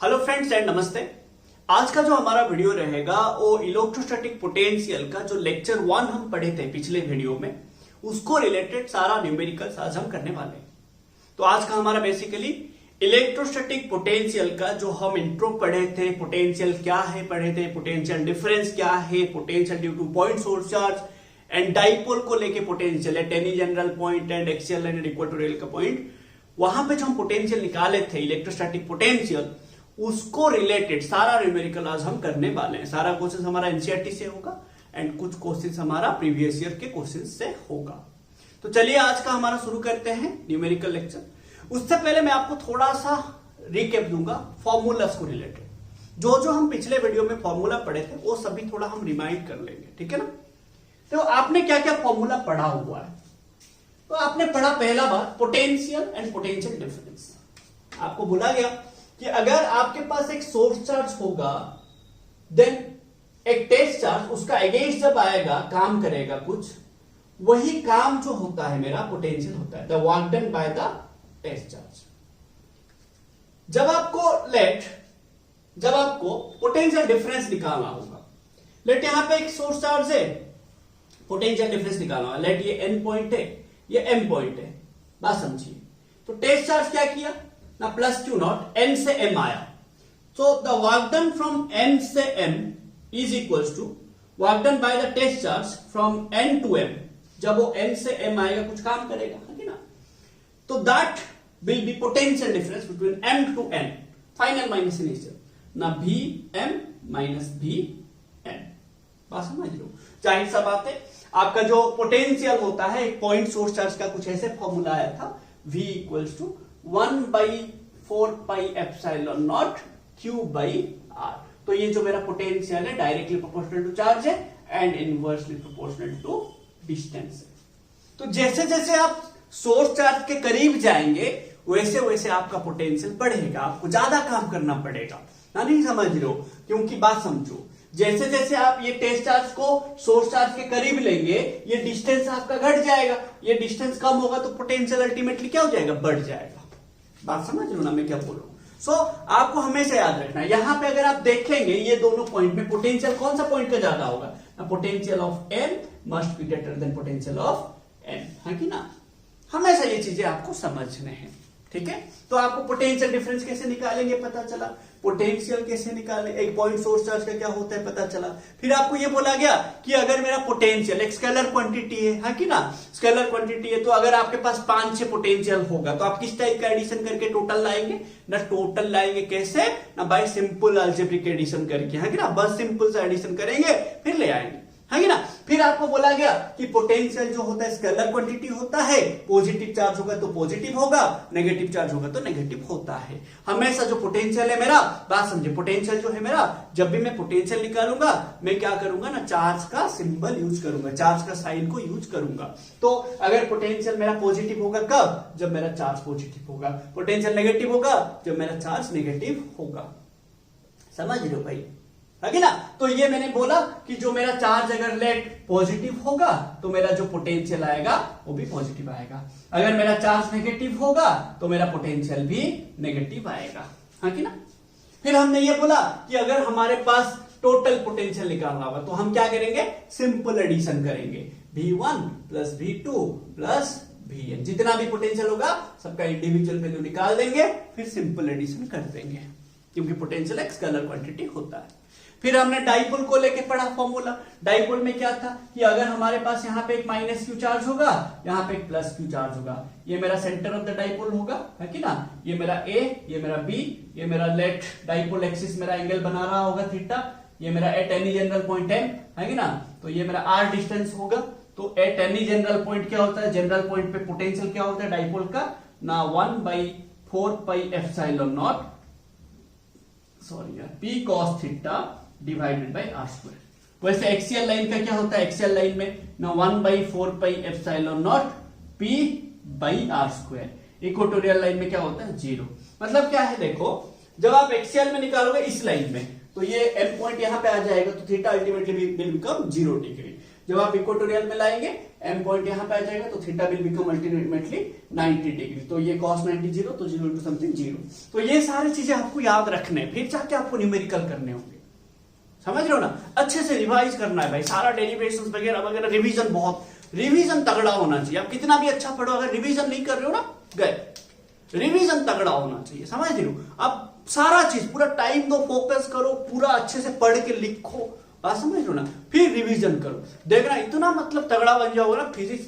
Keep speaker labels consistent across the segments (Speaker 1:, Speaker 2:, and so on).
Speaker 1: Hello friends and नमस्ते। आज का जो हमारा वीडियो रहेगा वो इलेक्ट्रोस्टैटिक पोटेंशियल का जो लेक्चर 1 हम पढ़े थे पिछले वीडियो में, उसको रिलेटेड सारा न्यूमेरिकल्स आज हम करने वाले हैं। तो आज का हमारा बेसिकली इलेक्ट्रोस्टैटिक पोटेंशियल का जो हम इंट्रो पढ़े थे, पोटेंशियल क्या है पढ़े थे, पोटेंशियल डिफरेंस क्या है, potential due to point source charge and dipole को लेके पोटेंशियल है, टेनी general point and axial and equatorial का पॉइंट, वहां पे जो हम पोटेंशियल निकाले थे इलेक्ट्रोस्टैटिक पोटेंशियल, उसको रिलेटेड सारा न्यूमेरिकल आज हम करने वाले हैं। सारा क्वेश्चन हमारा एनसीईआरटी से होगा एंड कुछ क्वेश्चन हमारा प्रीवियस ईयर के क्वेश्चन से होगा। तो चलिए आज का हमारा शुरू करते हैं न्यूमेरिकल लेक्चर। उससे पहले मैं आपको थोड़ा सा रिकेप दूंगा फॉर्मूलास को रिलेटेड। जो जो हम पिछले वीडियो में फॉर्मूला पढ़े थे वो सभी थोड़ा हम रिमाइंड कर लेंगे, ठीक है ना। तो आपने क्या क्या फॉर्मूला पढ़ा हुआ है? तो आपने पढ़ा पहला बात पोटेंशियल एंड पोटेंशियल डिफरेंस। आपको बोला गया कि अगर आपके पास एक सोर्स चार्ज होगा देन एक टेस्ट चार्ज, उसका अगेंस्ट जब आएगा काम करेगा कुछ, वही काम जो होता है मेरा पोटेंशियल होता है, the work done by the test charge. जब आपको पोटेंशियल डिफरेंस निकालना होगा, लेट यहां पे एक सोर्स चार्ज है, पोटेंशियल डिफरेंस निकालना होगा, लेट ये एन पॉइंट है, ये एम पॉइंट है, बात समझिए। तो टेस्ट चार्ज क्या किया ना, प्लस क्यू नॉट एन से एम आया, so the work done from N से M is equals to work done by the test charge from N to M. जब वो एन से एम आएगा कुछ काम करेगा, है ना, तो that will be potential difference between M to N, final minus initial, ना भी एम माइनस भी एन। बात समझ लो, जाहिर सा बात है। आपका जो पोटेंशियल होता है एक पॉइंट सोर्स चार्ज का कुछ ऐसे फॉर्मूला आया था, v equals to 1/4 pi epsilon naught q by r। तो ये जो मेरा पोटेंशियल है डायरेक्टली प्रोपोर्शनल टू चार्ज है and inversely proportional to distance है। तो जैसे जैसे आप सोर्स चार्ज के करीब जाएंगे वैसे वैसे आपका पोटेंशियल बढ़ेगा, आपको ज्यादा काम करना पड़ेगा ना, नहीं समझ रहे हो? क्योंकि बात समझो, जैसे जैसे आप ये टेस्ट चार्ज को सोर्स चार्ज के करीब लेंगे ये डिस्टेंस आपका घट जाएगा, ये डिस्टेंस कम होगा तो पोटेंशियल अल्टीमेटली क्या हो जाएगा, बढ़ जाएगा। बात समझ लो ना मैं क्या बोल रहा हूं। सो आपको हमेशा याद रखना है, यहां पे अगर आप देखेंगे ये दोनों पॉइंट में पोटेंशियल कौन सा पॉइंट का ज्यादा होगा, potential of M must be greater than potential of N, है कि ना। हमेशा ये चीजें आपको समझने हैं, ठीक है। तो आपको पोटेंशियल डिफरेंस कैसे निकालेंगे पता चला, पोटेंशियल कैसे निकालें, एक पॉइंट सोर्स चार्ज का क्या होता है पता चला। फिर आपको ये बोला गया कि अगर मेरा पोटेंशियल एक स्केलर क्वांटिटी है कि ना, स्केलर क्वांटिटी है, तो अगर आपके पास 5-6 पोटेंशियल होगा तो आप किस टाइप का एडिशन करके टोटल लाएंगे ना, टोटल लाएंगे कैसे ना, बाय सिंपल अलजेब्रिक एडिशन करके, है कि ना, बस सिंपल सा एडिशन करेंगे फिर ले आएंगे, है ना। फिर आपको बोला गया कि पोटेंशियल जो होता है स्केलर क्वांटिटी होता है, पॉजिटिव चार्ज होगा तो पॉजिटिव होगा, नेगेटिव चार्ज होगा तो नेगेटिव होता है। हमेशा जो पोटेंशियल है मेरा, बात समझे, पोटेंशियल जो है मेरा, जब भी मैं पोटेंशियल निकालूंगा मैं क्या करूंगा ना, चार्ज का सिंबल यूज करूंगा, चार्ज का साइन को यूज करूंगा। तो अगर पोटेंशियल मेरा पॉजिटिव होगा कब, जब मेरा चार्ज पॉजिटिव होगा, पोटेंशियल नेगेटिव होगा जब मेरा चार्ज नेगेटिव होगा। समझ लो भाई, है ना। तो ये मैंने बोला कि जो मेरा चार्ज अगर लेट पॉजिटिव होगा तो मेरा जो पोटेंशियल आएगा वो भी पॉजिटिव आएगा, अगर मेरा चार्ज नेगेटिव होगा तो मेरा पोटेंशियल भी नेगेटिव आएगा, है कि ना। फिर हमने ये बोला कि अगर हमारे पास टोटल पोटेंशियल निकालना होगा तो हम क्या करेंगे, सिंपल एडिशन करेंगे, V1 plus V2 plus Vn, जितना भी पोटेंशियल होगा सबका इंडिविजुअल वैल्यू निकाल देंगे, फिर सिंपल एडिशन कर देंगे, क्योंकि पोटेंशियल एक स्केलर क्वांटिटी होता है। फिर हमने डाइपोल को लेके पढ़ा फॉर्मूला। डाइपोल में क्या था कि अगर हमारे पास यहाँ पे एक माइनस क्यू चार्ज होगा, यहाँ पे एक प्लस क्यू चार्ज होगा, ये मेरा सेंटर ऑफ द डाइपोल होगा, है कि ना, ये मेरा ए, ये मेरा बी, ये मेरा लेट डाइपोल एक्सिस मेरा एंगल बना रहा होगा थीटा, ये मेरा at any general point M, है कि ना, तो ये मेरा आर डिस्टेंस होगा। तो एट एनी जनरल पॉइंट क्या होता है, जनरल पॉइंट पे पोटेंशियल क्या होता है डाइपोल का ना, 1/4 पाई एप्सिलॉन नॉट, सॉरी यार, P cos theta divided by R square. वैसे एक्सियल लाइन का क्या होता है, एक्सियल लाइन में ना 1/4 pi epsilon naught P by R square. Equatorial line में क्या होता है, 0। मतलब क्या है, देखो जब आप एक्सियल में निकालोगे इस लाइन में तो ये एम पॉइंट यहां पे आ जाएगा, तो theta ultimately will become 0 degree. जब आप इक्वेटोरियल में लाएंगे m पॉइंट यहाँ पे आ जाएगा, तो theta will become ultimately 90 degree. तो ये cos 90 0, तो 0 into समथिंग 0। तो ये सारी चीजें आपको याद रखने हैं, फिर जाके आपको न्यूमेरिकल करने होंगे। समझ रहे हो ना? अच्छे से रिवाइज करना है भाई, सारा डेरिवेशंस वगैरह वगैरह, रिवीजन तगड़ा होना चाहिए। आप कितना भी अच्छा पढ़ो, अगर रिवीजन नहीं कर रहे हो ना, गए। रिवीजन तगड़ा होना चाहिए, समझ रहे हो? आप सारा चीज पूरा टाइम दो, फोकस करो, पूरा अच्छे से पढ़ के लिखो, बात समझ रहे हो ना? फिर रिवीजन करो, देखना इतना मतलब तगड़ा बन जाओगे ना। फिजिक्स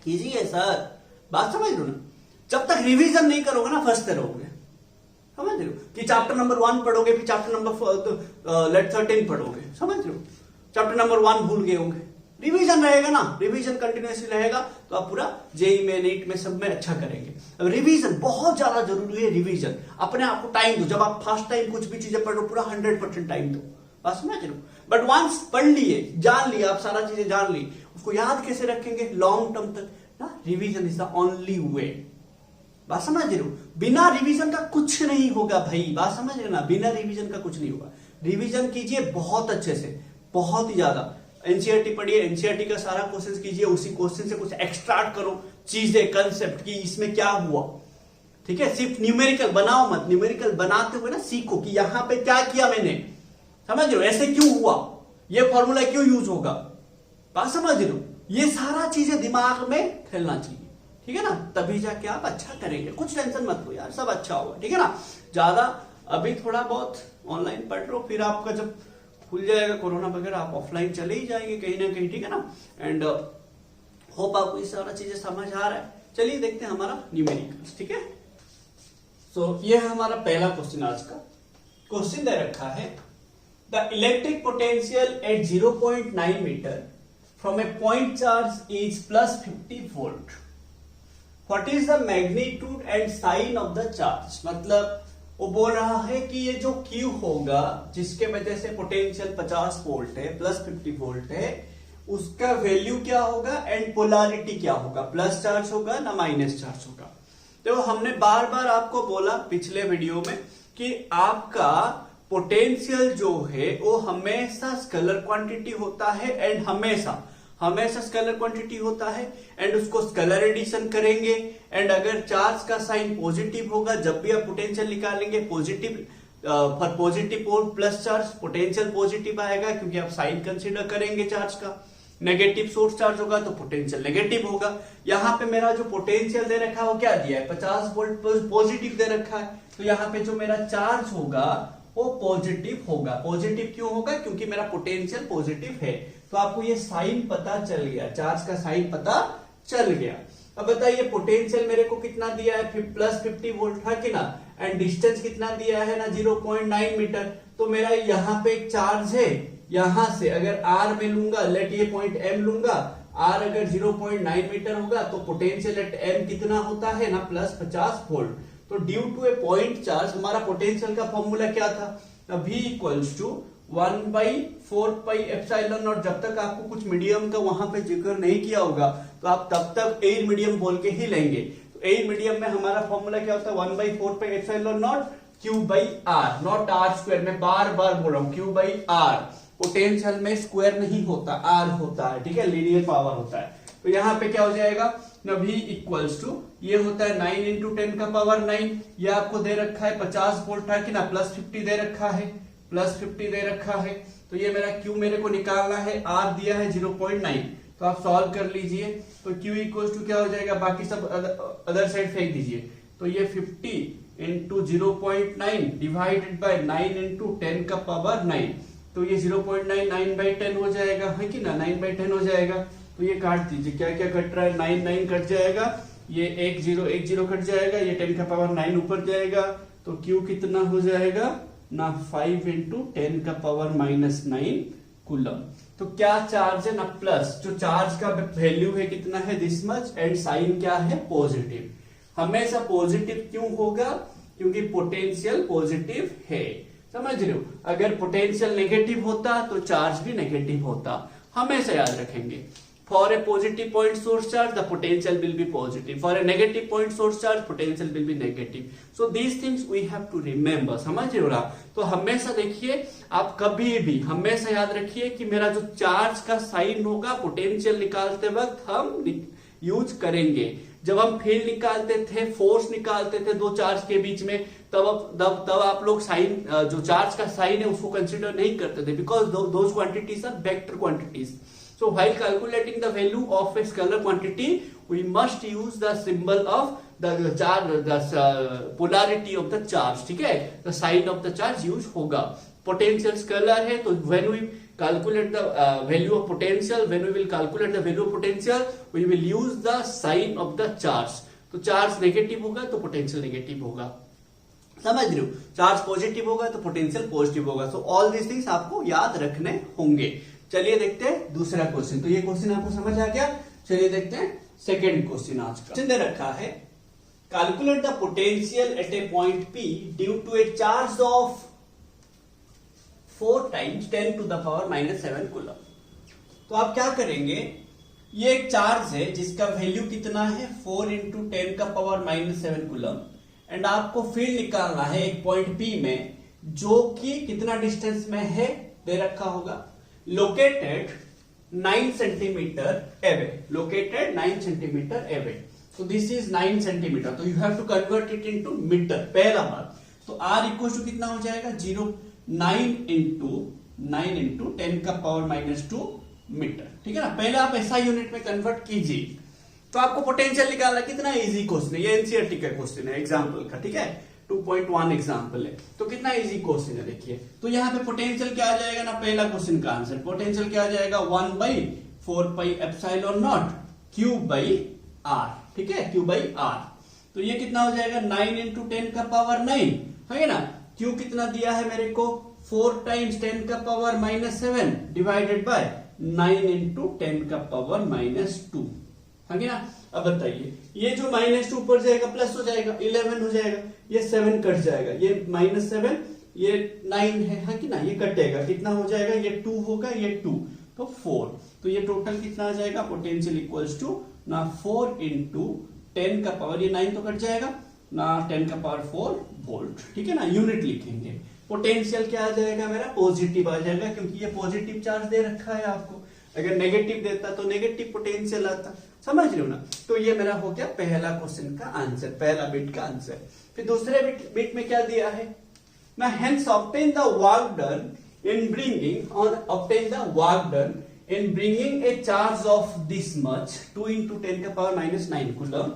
Speaker 1: इजी है सर, बात समझ रहे हो ना? जब तक रिवीजन नहीं करोगे ना, फंसते रहोगे। समझ रहे हो कि चैप्टर नंबर 1 पढ़ोगे, फिर चैप्टर नंबर लेट 13 पढ़ोगे, समझ रहे हो? चैप्टर नंबर 1 भूल गए होंगे। रिवीजन रहेगा ना, रिवीजन कंटिन्यूसली रहेगा, तो आप पूरा जेई में, नीट में, सब में अच्छा करेंगे। अब रिवीजन बहुत ज्यादा जरूरी है। रिवीजन अपने आप को टाइम दो। जब आप फर्स्ट टाइम कुछ भी चीजें पढ़ो, पूरा 100% टाइम दो, बस समझ रहे हो? बट वंस पढ़ लिए, जान लिया, आप सारा चीजें जान ली, उसको याद कैसे रखेंगे लॉन्ग टर्म तक ना? Revision is the only way. बात समझ रहे हो? बिना रिवीजन का कुछ नहीं होगा भाई, बात समझ रहे हो ना? बिना रिवीजन का कुछ नहीं होगा। रिवीजन कीजिए बहुत अच्छे से, बहुत ही ज्यादा। एनसीईआरटी पढ़िए, एनसीईआरटी का सारा क्वेश्चन कीजिए, उसी क्वेश्चन से कुछ एक्सट्रैक्ट करो चीजें, कंसेप्ट की इसमें क्या हुआ, ठीक है? सिर्फ न्यूमेरिकल बनाओ मत, न्यूमेरिकल बनाते हुए ना सीखो कि यहां पे क्या किया मैंने, समझ रहे हो? ऐसे क्यों हुआ, ये फॉर्मूला क्यों यूज होगा, बात समझ रहे हो? ये सारा चीजें दिमाग में खेलना चाहिए, ठीक है ना? तभी जाके आप अच्छा करेंगे। कुछ टेंशन मत लो यार, सब अच्छा होगा, ठीक है ना? ज्यादा अभी थोड़ा बहुत ऑनलाइन पढ़ लो, फिर आपका जब खुल जाएगा कोरोना वगैरह, आप ऑफलाइन चले ही जाएंगे कहीं ना कहीं, ठीक है ना? एंड होप आपको ये सारा चीजें समझ आ रहा है। चलिए देखते हैं हमारा न्यूमेरिकल्स, ठीक है? सो ये है हमारा पहला क्वेश्चन आज का। क्वेश्चन दे रखा है, the electric potential at 0.9 metre from a point charge is +50 volt. What is the magnitude and sign of the charge? मतलब वो बोल रहा है कि ये जो Q होगा, जिसके वजह से पोटेंशियल 50 वोल्ट है, +50 वोल्ट है, उसका वैल्यू क्या होगा एंड पोलैरिटी क्या होगा, प्लस चार्ज होगा ना माइनस चार्ज होगा। तो हमने बार बार आपको बोला पिछले वीडियो में कि आपका पोटेंशियल जो है वो हमेशा स्केलर क्वांटिटी होता है, एंड हमेशा स्केलर क्वांटिटी होता है, एंड उसको स्केलर एडिशन करेंगे। एंड अगर चार्ज का साइन पॉजिटिव होगा, जब भी आप पोटेंशियल निकालेंगे, positive for positive pole plus charge, potential positive आएगा क्योंकि आप साइन कंसीडर करेंगे चार्ज का। नेगेटिव सोर्स चार्ज होगा तो पोटेंशियल नेगेटिव होगा। यहाँ पे मेरा जो पोटेंशियल दे रखा है वो क्या दिया है, 50 वोल्ट पॉजिटिव दे रखा है, तो यहाँ पे जो मेरा चार्ज होगा वो पॉजिटिव होगा। पॉजिटिव क्यों होगा? क्योंकि मेरा पोटेंशियल पॉजिटिव है। तो आपको ये साइन पता चल गया, चार्ज का साइन पता चल गया। अब बताइए पोटेंशियल मेरे को कितना दिया है, +50 वोल्ट है कि ना, एंड डिस्टेंस कितना दिया है ना, 0.9 मीटर। तो मेरा यहाँ पे एक चार्ज है, यहां से अगर R में लूंगा, लेट ये पॉइंट M लूंगा, R अगर 0.9 मीटर होगा तो पोटेंशियल एट M कितना होता है ना, +50 वोल्ट। तो due to a point charge हमारा पोटेंशियल का फॉर्मूला क्या था, V = 1/4πε0। जब तक आपको कुछ मीडियम का वहां पे जिक्र नहीं किया होगा तो आप तब तक एयर मीडियम बोल के ही लेंगे। तो एयर मीडियम में हमारा फॉर्मूला क्या होता है, 1/4πε0 Q/R, नॉट R²। मैं बार बार बोल रहा हूं Q/R। पोटेंशियल में स्क्वायर नहीं होता, R होता है, ठीक है, लीनियर पावर होता है। तो यहाँ पे क्या हो जाएगा ना, V = ये होता है 9 × 10⁻⁹। ये आपको दे रखा है 50 वोल्ट है कि ना, +50 दे रखा है, +50 दे रखा है। तो ये मेरा Q मेरे को निकालना है, R दिया है 0.9। तो आप सॉल्व कर लीजिए। तो Q = क्या हो जाएगा, बाकी सब अदर साइड फेंक दीजिए। तो ये 50 × 0.9 डिवाइडेड बाय 9 × 10⁻⁹। तो ये 0.9 9/10 हो जाएगा, है कि ना, 9/10 हो जाएगा। तो ये काट दीजिए, क्या क्या कट रहा है, 9 9 कट जाएगा, ये 1 0 1 0 कट जाएगा, ये 10⁻⁹ ऊपर जाएगा। तो Q कितना हो जाएगा ना, 5 × 10⁻⁹ कूलम। तो क्या चार्ज है ना, प्लस, जो चार्ज का वैल्यू है कितना है, दिस मच, एंड साइन क्या है, पॉजिटिव। हमेशा पॉजिटिव क्यों होगा, क्योंकि पोटेंशियल पॉजिटिव है, समझ रहे हो? अगर पोटेंशियल नेगेटिव होता तो चार्ज भी नेगेटिव होता, हमेशा याद रखेंगे। For a positive point source charge, the potential will be positive. For a negative point source charge, potential will be negative. So these things we have to remember. समझ रहे हो ना? तो हमेशा देखिए, आप कभी भी हमेशा याद रखिए कि मेरा जो चार्ज का साइन होगा पोटेंशियल निकालते वक्त हम यूज करेंगे। जब हम फील्ड निकालते थे, फोर्स निकालते थे दो चार्ज के बीच में, तब आप लोग साइन, जो चार्ज का साइन है उसको कंसिडर नहीं करते थे, because those quantities are vector quantities. So while calculating the value of a scalar quantity, we must use the symbol of the charge, the polarity of the charge. ठीक है, the sign of the charge use होगा. Potential scalar है, तो when we calculate the value of potential, when we will calculate the value of potential, we will use the sign of the charge. तो charge negative होगा तो potential negative होगा. समझ रहे हो? चार्ज पॉजिटिव होगा तो पोटेंशियल पॉजिटिव होगा. सो ऑल दिस थिंग्स आपको याद रखने होंगे. चलिए देखते हैं दूसरा क्वेश्चन. तो ये क्वेश्चन आपको समझ आ गया. चलिए देखते हैं सेकेंड क्वेश्चन. आज का दे रखा है, calculate the potential at a point P due to a charge of 4 times 10 to the power -7 coulomb. तो आप क्या करेंगे, ये एक चार्ज है जिसका वैल्यू कितना है 4 into 10 का पावर -7 कूलम, एंड आपको फील्ड निकालना है एक पॉइंट P में जो कि कितना डिस्टेंस में है दे रखा होगा. Located 9 centimetre away. Located 9 centimetre away. So this is 9 centimetre. तो you have to convert it into metre. पहला बात तो R इक्वल टू कितना हो जाएगा 9 इंटू 10 का पावर -2 मीटर. ठीक है ना. पहले आप SI यूनिट में कन्वर्ट कीजिए. तो आपको पोटेंशियल निकालना कितना इजी क्वेश्चन है. ये एनसीईआरटी का क्वेश्चन है, एग्जाम्पल का. ठीक है, 2.1 एग्जाम्पल है. तो कितना इजी क्वेश्चन है देखिए. तो यहाँ पे पोटेंशियल क्या आ जाएगा ना, पहला क्वेश्चन का आंसर. पोटेंशियल क्या आ जाएगा 1/4πε0 Q/R. ठीक है, Q/R. तो ये कितना हो जाएगा 9 इंटू 10 का पावर 9 है ना. Q कितना दिया है मेरे को 4 times 10 का पावर -7 डिवाइडेड बाय 9 इंटू 10 का पावर -2 है ना. अब बताइए, ये जो -2 ऊपर जाएगा प्लस हो जाएगा 11 हो जाएगा, ये 7 कट जाएगा, ये -7 ये 9 है कि ना, ये कटेगा कितना हो जाएगा, ये 2 होगा, ये 2 तो 4. तो ये टोटल कितना आ जाएगा पोटेंशियल इक्वल्स टू ना 4 इंटू 10 का पावर, ये 9 तो कट जाएगा ना 10 का पावर 4 वोल्ट. ठीक है ना. यूनिट लिखेंगे. पोटेंशियल क्या आ जाएगा मेरा पॉजिटिव आ जाएगा, क्योंकि ये पॉजिटिव चार्ज दे रखा है आपको. अगर नेगेटिव देता तो नेगेटिव पोटेंशियल आता. समझ रहे हो ना. तो ये मेरा हो गया पहला क्वेश्चन का आंसर, पहला बिट का आंसर. फिर दूसरे बिट में क्या दिया है ना, hence obtain the work done in bringing a charge of this much 2 into 10 का power -9 coulomb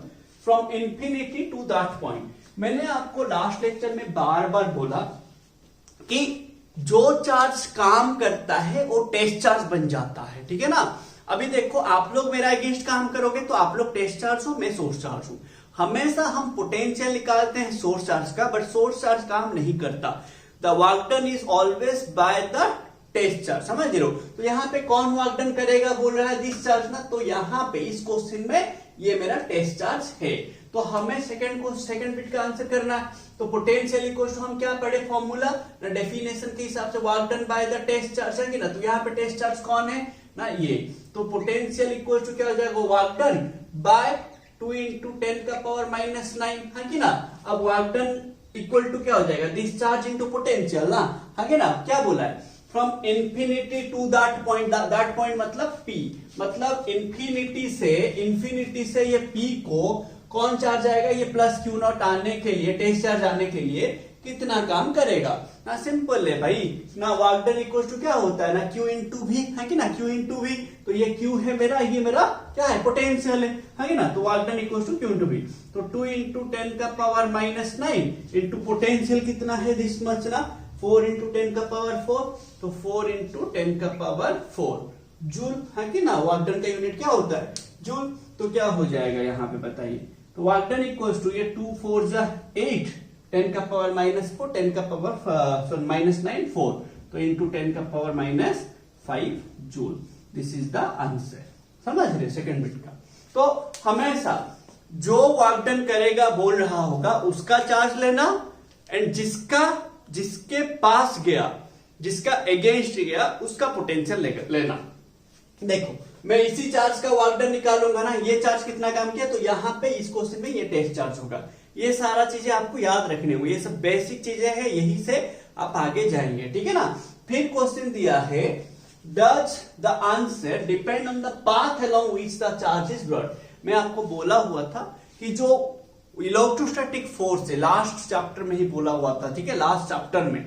Speaker 1: from infinity to that point. मैंने आपको लास्ट लेक्चर में बार बार बोला कि जो चार्ज काम करता है वो टेस्ट चार्ज बन जाता है. ठीक है ना. अभी देखो, आप लोग मेरा अगेंस्ट काम करोगे तो आप लोग टेस्ट चार्ज हो, मैं सोर्स चार्ज हूं. हमेशा हम पोटेंशियल निकालते हैं सोर्स चार्ज का, बट सोर्स चार्ज काम नहीं करता. The work done is always by the test charge. समझ रहे हो. तो यहाँ पे कौन वर्क डन करेगा बोल रहा है दिस चार्ज ना. तो यहाँ पे इस क्वेश्चन में ये मेरा टेस्ट चार्ज है. तो हमें सेकंड बिट का आंसर करना है. तो पोटेंशियल इक्वल टू हम क्या पढ़े फॉर्मूला ना, डेफिनेशन के हिसाब से work done by the test charge है कि ना. तो यहाँ पे टेस्ट चार्ज कौन है ना, ये. तो पोटेंशियल इक्वल टू क्या हो जाएगा वर्क डन बाय 2 into 10 का पावर -9 है कि ना. अब वर्क डन इक्वल टू क्या हो जाएगा दिस चार्ज इनटू पोटेंशियल ना, है कि ना. क्या बोला है from infinity to that point मतलब P, मतलब इंफिनिटी से ये P को कौन चार्ज आएगा, ये प्लस Q0 आने के लिए, टेस्ट चार्ज आने के लिए कितना काम करेगा ना. सिंपल है भाई ना. वर्क डन इक्वल टू क्या होता है ना Q इंटू V है कि ना. Q into V. तो ये Q है मेरा, ये मेरा क्या है पोटेंशियल है कि ना. तो work done equal to Q into V. तो 2 into 10 का पावर -9 इंटू पोटेंशियल कितना है दिस मच ना 4 into 10 का पावर 4. तो 4 into 10 का पावर 4 जूल है कि ना. वर्क डन का यूनिट क्या होता है जूल. तो क्या हो जाएगा यहाँ पे बताइए. तो वर्क डन इक्वल टू ये 2 4 8 10 का पावर -4 10 का पावर -9 4. तो इंटू 10 का power -5 joule. This is the answer. समझ रहे सेकंड बिट का. तो हमेशा जो वर्क डन करेगा बोल रहा होगा उसका चार्ज लेना, एंड जिसके पास गया, जिसका अगेंस्ट गया उसका पोटेंशियल लेना. देखो मैं इसी चार्ज का वर्क डन निकालूंगा ना, ये चार्ज कितना काम किया, तो यहाँ पे इस क्वेश्चन में ये टेस्ट चार्ज होगा। ये सारा चीजें आपको याद रखने होंगे, ये सब बेसिक चीजें हैं, यही से आप आगे जाएंगे, ठीक है ना। फिर क्वेश्चन दिया है does the answer depend on the path along which the charge is brought. मैं आपको बोला हुआ था कि जो इलेक्ट्रोस्टैटिक फोर्स है, लास्ट चैप्टर में ही बोला हुआ था, ठीक है, लास्ट चैप्टर में,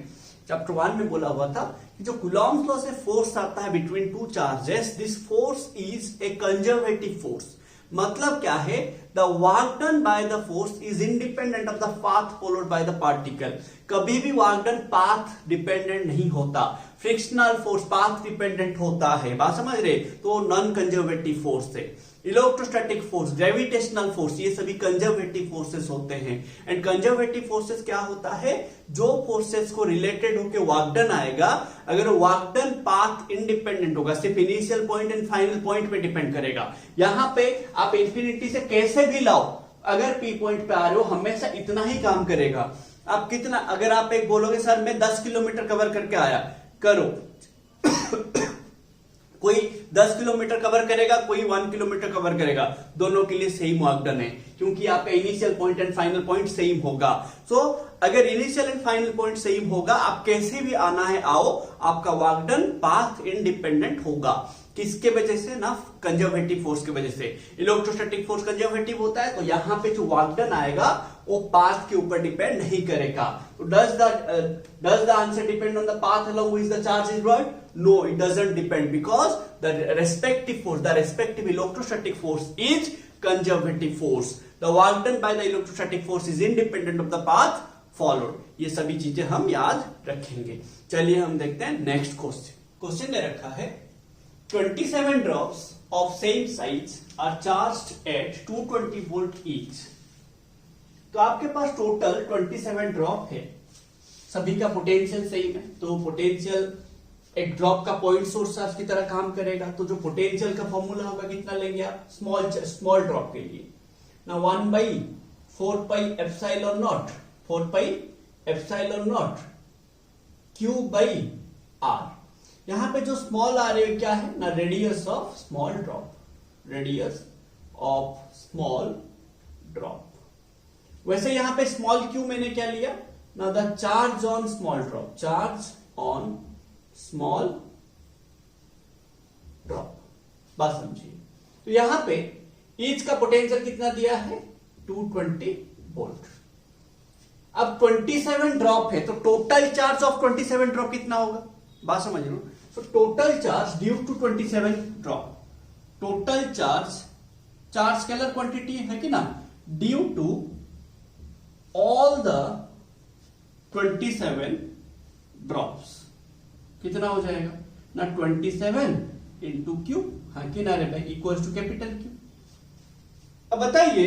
Speaker 1: चैप्टर 1 में बोला हुआ था कि जो कूलॉम्स लॉ से फोर्स आता है between two charges, this force is a conservative force. मतलब क्या है, the work done by the force is independent of the path followed by the particle. कभी भी वर्क डन पाथ डिपेंडेंट नहीं होता, फ्रिक्शनल फोर्स पाथ डिपेंडेंट होता है, बात समझ रहे, तो नॉन कंजर्वेटिव फोर्स है। इलेक्ट्रोस्टैटिक फोर्स, ग्रेविटेशनल फोर्स, ये सभी कंजर्वेटिव फोर्सेस होते हैं। एंड कंजर्वेटिव फोर्सेस क्या होता है, जो फोर्सेस को रिलेटेड होकर वर्क डन आएगा, अगर वर्क डन पाथ इंडिपेंडेंट होगा, सिर्फ initial point and final point पे डिपेंड करेगा। यहां पे आप इंफिनिटी से कैसे भी लाओ, अगर पी पॉइंट पे आ रहे हो हमेशा इतना ही काम करेगा। आप कितना, अगर आप एक बोलोगे सर मैं 10 किलोमीटर कवर करके आया, करो कोई 10 किलोमीटर कवर करेगा, कोई 1 किलोमीटर कवर करेगा, दोनों के लिए सेम वर्क डन है, क्योंकि आपका initial point and final point same होगा। सो अगर initial and final point same होगा, आप कैसे भी आना है आओ, आपका वर्क डन पाथ इंडिपेंडेंट होगा। किसके वजह से ना, कंजर्वेटिव फोर्स की वजह से। इलेक्ट्रोस्टैटिक फोर्स कंजर्वेटिव होता है, तो यहां पे जो वर्क डन आएगा वो पाथ के ऊपर डिपेंड नहीं करेगा। तो does the answer depend on the path along which the charge is brought? No, it doesn't depend, because the respective electrostatic force is conservative force. The work done by the electrostatic force is independent of the path followed. ये सभी चीजें हम याद रखेंगे। चलिए हम देखते हैं नेक्स्ट क्वेश्चन। क्वेश्चन दे रखा है 27 drops of same size are charged at 220 volt each. तो आपके पास टोटल 27 ड्रॉप है, सभी का पोटेंशियल सेम है, तो पोटेंशियल एक ड्रॉप का पॉइंट सोर्स चार्ज की तरह काम करेगा। तो जो पोटेंशियल का फॉर्मूला होगा कितना लेंगे आप, स्मॉल ड्रॉप के लिए ना 1/4 pi epsilon naught, 4 pi epsilon naught Q by R. यहां पे जो स्मॉल आर है क्या है ना, radius of small drop, radius of small drop. वैसे यहां पे स्मॉल क्यू मैंने क्या लिया ना, the charge on small drop, charge on small drop, बात समझिए। तो यहां पे ईच का पोटेंशियल कितना दिया है 220 वोल्ट। अब 27 ड्रॉप है, तो टोटल चार्ज ऑफ 27 ड्रॉप कितना होगा, बात समझ लो। तो total charge due to 27 drop, total charge scalar quantity है कि ना, due to all the 27 drops कितना हो जाएगा ना, 27 इंटू क्यू, हाँ कि ना रे भाई, इक्वल टू कैपिटल क्यू। अब बताइए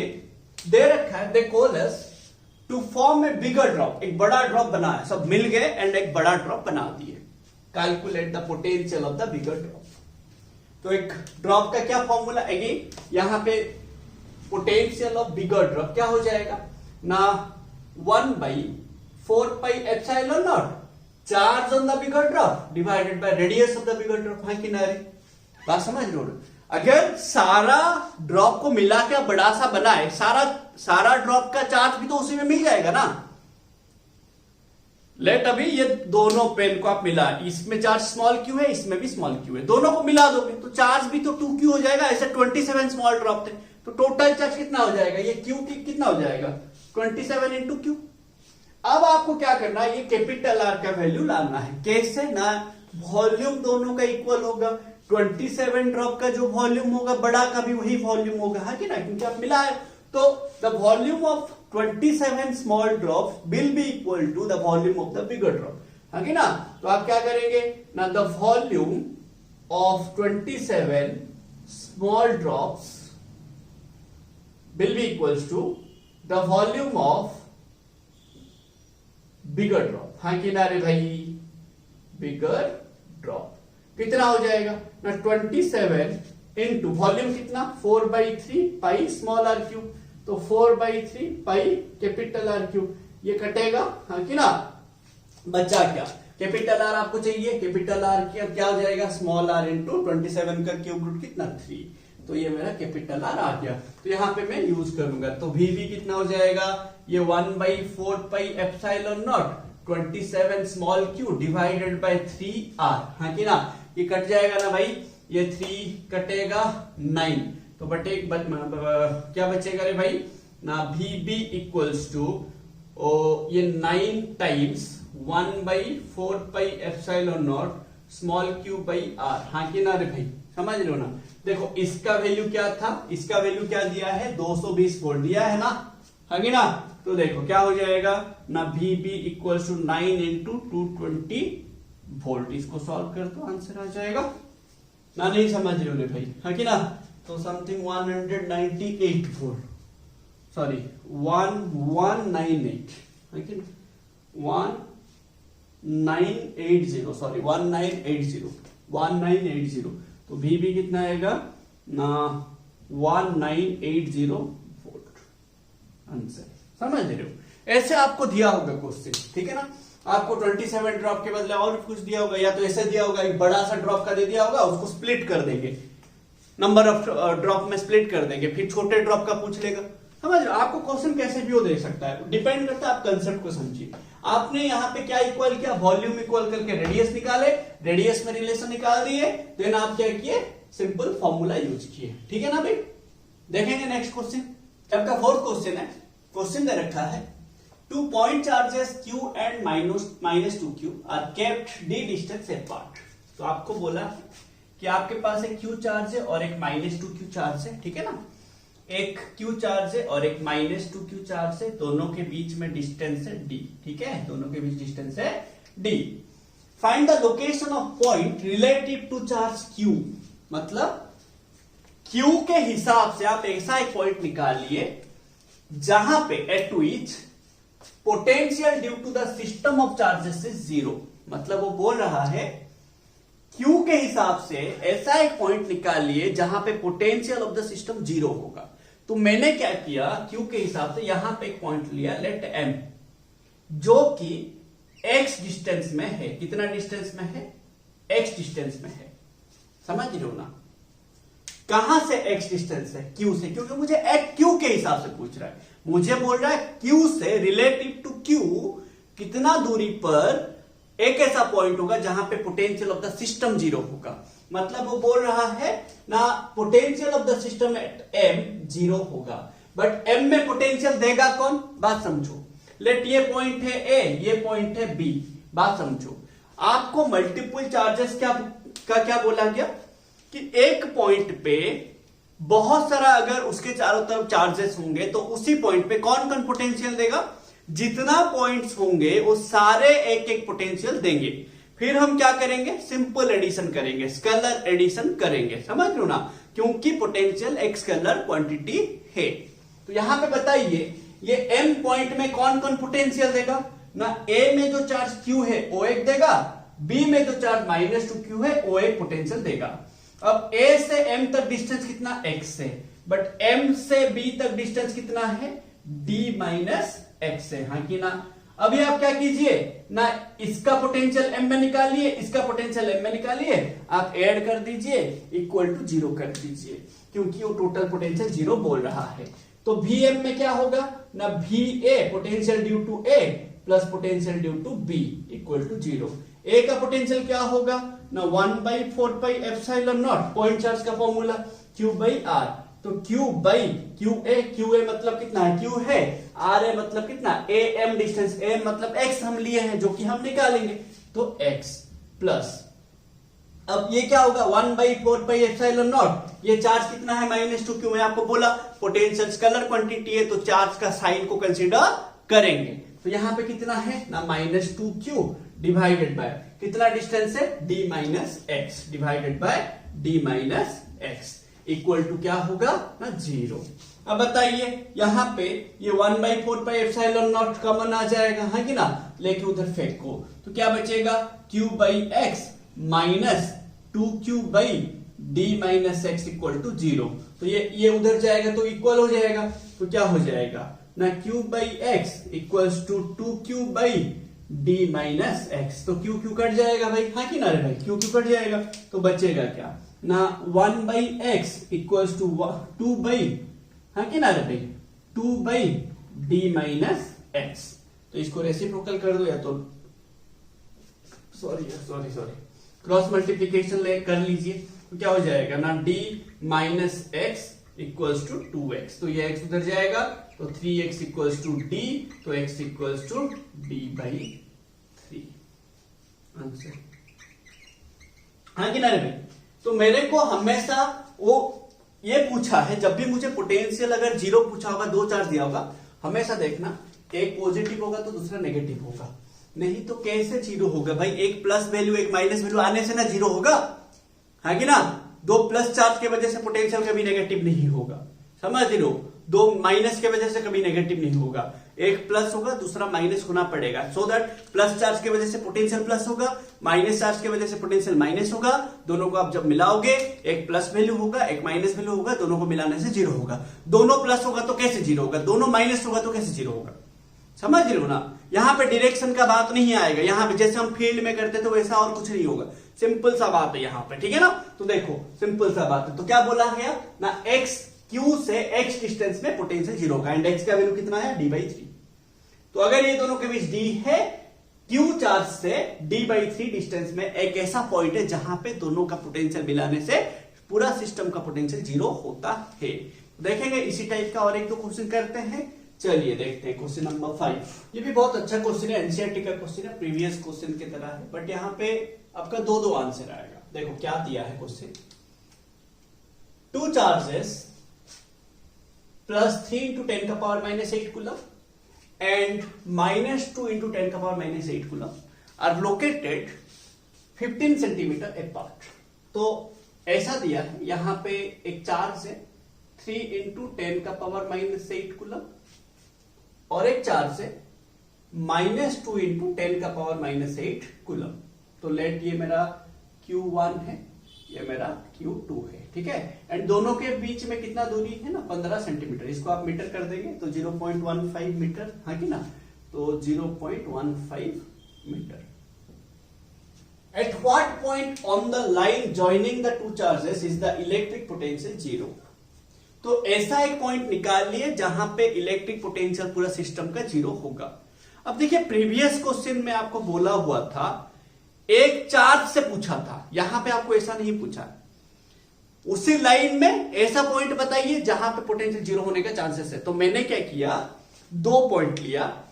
Speaker 1: दे रखा है, they call us to form a bigger drop, एक बड़ा ड्रॉप बना है, सब मिल गए एंड एक बड़ा ड्रॉप बना दिए। Calculate the potential of the bigger drop. तो एक ड्रॉप का क्या फॉर्मूला, अगेन यहां पे पोटेंशियल ऑफ बिगर ड्रॉप क्या हो जाएगा ना, 1/4 pi epsilon not charge on the bigger drop divided by radius of the bigger drop, हाँ किनारे, बात समझ लो। अगर सारा ड्रॉप को मिला के बड़ा सा बना है, सारा ड्रॉप का चार्ज भी तो उसी में मिल जाएगा ना। लेट अभी ये दोनों पेन को आप मिला, इसमें चार्ज स्मॉल क्यू है, इसमें भी स्मॉल क्यू है, दोनों को मिला दोगे तो चार्ज भी तो 2q हो जाएगा। ऐसे 27 स्मॉल ड्रॉप थे, तो टोटल चार्ज कितना हो जाएगा, ये क्यू कितना हो जाएगा 27 इंटू क्यू। अब आपको क्या करना है, ये कैपिटल आर का वैल्यू लाना है। कैसे ना, वॉल्यूम दोनों का इक्वल होगा, 27 ड्रॉप का जो वॉल्यूम होगा बड़ा का भी वही वॉल्यूम होगा, है कि ना, क्योंकि आप मिलाए। तो the volume of 27 small drop will be equal to the volume of the bigger drop, है कि ना। तो आप क्या करेंगे ना, the volume of 27 small drops will be equal to the volume of bigger drop, हाँ कि ना रे भाई, बिगर ड्रॉप कितना हो जाएगा ना, 27 इंटू वॉल्यूम कितना 4/3 पाई स्मॉल आर क्यू, तो 4/3 पाई कैपिटल आर क्यू, ये कटेगा, हाँ कि ना। बचा क्या, कैपिटल आर आपको चाहिए, कैपिटल आर क्या हो जाएगा, स्मॉल आर इंटू 27 का क्यूब रूट कितना 3, तो ये मेरा कैपिटल आर आ गया। तो यहाँ पे मैं यूज करूंगा, तो वी भी कितना हो जाएगा, ये 1/4 pi epsilon not 27 small Q divided by 3r, हाँ कि ना, ये कट जाएगा ना भाई, ये 3 कटेगा 9, तो बटे क्या बचेगा रे भाई ना, वी बी इक्वल्स टू ये 9 times 1/4 pi epsilon naught small Q by R, हाँ कि ना रे भाई, समझ लो ना। देखो इसका वैल्यू क्या था, इसका वैल्यू क्या दिया है, 220 वोल्ट दिया है ना, हाँ कि ना। तो देखो क्या हो जाएगा ना, V B equals to 9 into 220 volt, इसको सॉल्व कर दो आंसर आ जाएगा ना, नहीं समझ रहे हो भाई, हाँ कि ना। तो समथिंग 198 वोल्ट, सॉरी 1198, हाँ कि 1980, सॉरी 1980, तो वी भी कितना आएगा ना 1980 वोल्ट, आंसर समझ रहे हो। ऐसे आपको दिया होगा क्वेश्चन, ठीक है ना, आपको 27 ड्रॉप के बदले और कुछ दिया होगा, या तो ऐसे दिया होगा, एक बड़ा सा ड्रॉप का दे दिया होगा, उसको स्प्लिट कर देंगे, नंबर ऑफ ड्रॉप में स्प्लिट कर देंगे, फिर छोटे ड्रॉप का पूछ लेगा, समझ रहे हो। आपको क्वेश्चन कैसे भी हो दे सकता है, डिपेंड करता है आप कंसेप्ट को समझिए। आपने यहाँ पे क्या इक्वल किया, वॉल्यूम इक्वल करके रेडियस निकाले, रेडियस में रिलेशन निकाल दिए, देन आप क्या किए, सिंपल फॉर्मूला यूज किए, ठीक है ना भाई। देखेंगे नेक्स्ट क्वेश्चन, आपका फोर्थ क्वेश्चन है। क्वेश्चन दे रखा है 2 point charges q and minus 2q are kept d distance apart। तो आपको बोला कि आपके पास एक q चार्ज है और एक -2q चार्ज है, ठीक है ना, एक q चार्ज है और एक -2q चार्ज है, दोनों के बीच में डिस्टेंस है d, ठीक है, दोनों के बीच डिस्टेंस है d। Find the location of point relative to charge q, मतलब q के हिसाब से आप ऐसा एक पॉइंट निकालिए जहां पे at which potential due to the system of charges is 0, मतलब वो बोल रहा है Q के हिसाब से ऐसा एक पॉइंट निकालिए जहां पे पोटेंशियल ऑफ द सिस्टम 0 होगा। तो मैंने क्या किया, Q के हिसाब से यहां पे एक पॉइंट लिया, लेट M, जो कि x डिस्टेंस में है, कितना डिस्टेंस में है, x डिस्टेंस में है, समझ रहे हो ना। कहां से x डिस्टेंस है, Q से, क्योंकि मुझे Q के हिसाब से पूछ रहा है, मुझे बोल रहा है Q से रिलेटिव टू Q कितना दूरी पर एक ऐसा पॉइंट होगा जहां पे पोटेंशियल ऑफ द सिस्टम 0 होगा। मतलब वो बोल रहा है ना, potential of the system eight M 0 होगा, बट M में पोटेंशियल देगा कौन, बात समझो। लेट ये पॉइंट है A, ये पॉइंट है B, बात समझो। आपको मल्टीपल चार्जेस क्या बोला गया कि एक पॉइंट पे बहुत सारा अगर उसके चारों तरफ चार्जेस होंगे तो उसी पॉइंट पे कौन कौन पोटेंशियल देगा, जितना पॉइंट्स होंगे वो सारे एक एक पोटेंशियल देंगे। फिर हम क्या करेंगे, सिंपल एडिशन करेंगे, स्केलर एडिशन करेंगे, समझ लो ना, क्योंकि पोटेंशियल एक स्केलर क्वांटिटी है। तो यहां पे बताइए ये M पॉइंट में कौन कौन पोटेंशियल देगा ना, A में जो चार्ज Q है वो एक देगा, B में जो चार्ज -2Q है वो एक पोटेंशियल देगा। अब A से M तक डिस्टेंस कितना, x है, बट M से B तक डिस्टेंस कितना है, d x है, हाँ कि ना। अभी आप क्या कीजिए ना, इसका पोटेंशियल M में निकालिए, इसका पोटेंशियल M में निकालिए, आप ऐड कर दीजिए, इक्वल टू 0 कर दीजिए, क्योंकि वो टोटल पोटेंशियल 0 बोल रहा है। तो Vm में क्या होगा ना, Va potential due to A plus potential due to B equal to 0। A का पोटेंशियल क्या होगा ना, 1/4 pi epsilon naught, point charge का फॉर्मूला Q बाई R, तो Q बाई QA मतलब कितना है, Q है, R है मतलब कितना, AM डिस्टेंस, AM मतलब X हम लिए हैं जो कि हम निकालेंगे, तो X प्लस, अब ये क्या होगा 1/4 पाई एप्सिलॉन नॉट, ये चार्ज कितना है -2Q, मैं आपको बोला पोटेंशियल स्केलर क्वांटिटी है तो चार्ज का साइन को कंसीडर करेंगे। तो यहां पे कितना है ना, -2Q डिवाइडेड बाय कितना डिस्टेंस है, d x divided by d x equal to क्या होगा ना 0। अब बताइए यहां पे ये 1/4 पाई एप्सिलॉन नॉट कॉमन आ जाएगा, है कि ना, लेके उधर फेंको, तो क्या बचेगा Q by x minus 2Q by d x equal to 0। तो ये उधर जाएगा तो इक्वल हो जाएगा, तो क्या हो जाएगा ना, Q by x equals to 2Q by d minus x. तो q q कट जाएगा भाई, हाँ कि ना रे भाई, q q कट जाएगा तो बचेगा क्या ना 1 by x equals to 2 by, हाँ कि ना रे भाई, 2 बाई d माइनस एक्स। तो इसको रेसिप्रोकल कर दो या तो सॉरी क्रॉस मल्टीप्लीकेशन कर लीजिए, तो क्या हो जाएगा ना d minus x equals to 2x। तो ये x उधर जाएगा तो 3x इक्वल्स टू d, तो x equals to d by 3 answer, हाँ कि ना रे भाई। तो मेरे को हमेशा वो ये पूछा है, जब भी मुझे पोटेंशियल अगर जीरो पूछा होगा, दो चार्ज दिया होगा, हमेशा देखना एक पॉजिटिव होगा तो दूसरा नेगेटिव होगा, नहीं तो कैसे जीरो होगा भाई। एक प्लस वैल्यू एक माइनस वैल्यू आने से ना जीरो होगा, है कि ना। दो प्लस चार्ज के वजह से पोटेंशियल कभी नेगेटिव नहीं होगा, समझ लो। दो माइनस के वजह से कभी नेगेटिव नहीं होगा, एक प्लस होगा दूसरा माइनस होना पड़ेगा, सो दैट प्लस चार्ज के वजह से पोटेंशियल प्लस होगा, माइनस चार्ज के वजह से पोटेंशियल माइनस होगा। दोनों को आप जब मिलाओगे एक प्लस वैल्यू होगा एक माइनस वैल्यू होगा, दोनों को मिलाने से जीरो होगा। दोनों प्लस होगा तो कैसे जीरो होगा, दोनों माइनस होगा तो कैसे जीरो होगा, समझ लो ना। यहां पे डायरेक्शन का बात नहीं आएगा, यहां पे जैसे हम फील्ड में करते तो वैसा और कुछ नहीं होगा, सिंपल सा बात है यहां पे, ठीक है ना। तो देखो सिंपल सा बात है, तो क्या बोला गया ना x q से x डिस्टेंस में पोटेंशियल जीरो का, एंड x का वैल्यू कितना है d बाई 3। तो अगर ये दोनों के बीच d है, q चार्ज से d बाई 3 डिस्टेंस में एक ऐसा पॉइंट है जहां पे दोनों का पोटेंशियल मिलाने से पूरा सिस्टम का पोटेंशियल जीरो होता है। देखेंगे इसी टाइप का और एक दो क्वेश्चन करते हैं, चलिए देखते हैं क्वेश्चन नंबर 5। ये भी बहुत अच्छा क्वेश्चन है, एनसीईआरटी का क्वेश्चन है, प्रीवियस क्वेश्चन की तरह है, बट यहाँ पे आपका दो आंसर आएगा। देखो क्या दिया है क्वेश्चन, 2 चार्जेस प्लस 3 into 10 का power minus 8 coulomb and minus 2 into 10 का power minus 8 coulomb are located 15 centimetre apart. तो ऐसा दिया है, यहां पे एक चार्ज है 3 into 10 का पावर माइनस 8 कूलम और एक चार्ज है माइनस 2 into 10 का पावर माइनस 8 कूलम। तो लेट ये मेरा Q1 है, ये मेरा Q2 है, ठीक है। एंड दोनों के बीच में कितना दूरी है ना 15 सेंटीमीटर, इसको आप मीटर कर देंगे तो 0.15 मीटर, हाँ कि ना। तो 0.15 metre. At what point on the line joining the two charges is the electric potential zero? तो ऐसा एक पॉइंट निकाल लिए जहां पे इलेक्ट्रिक पोटेंशियल पूरा सिस्टम का जीरो होगा। अब देखिए प्रीवियस क्वेश्चन में आपको बोला हुआ था एक चार्ज से पूछा था, यहां पे आपको ऐसा नहीं पूछा। उसी लाइन में ऐसा पॉइंट बताइए जहां पे पोटेंशियल जीरो होने का चांसेस है। तो मैंने क्या किया, दो पॉइंट लिया,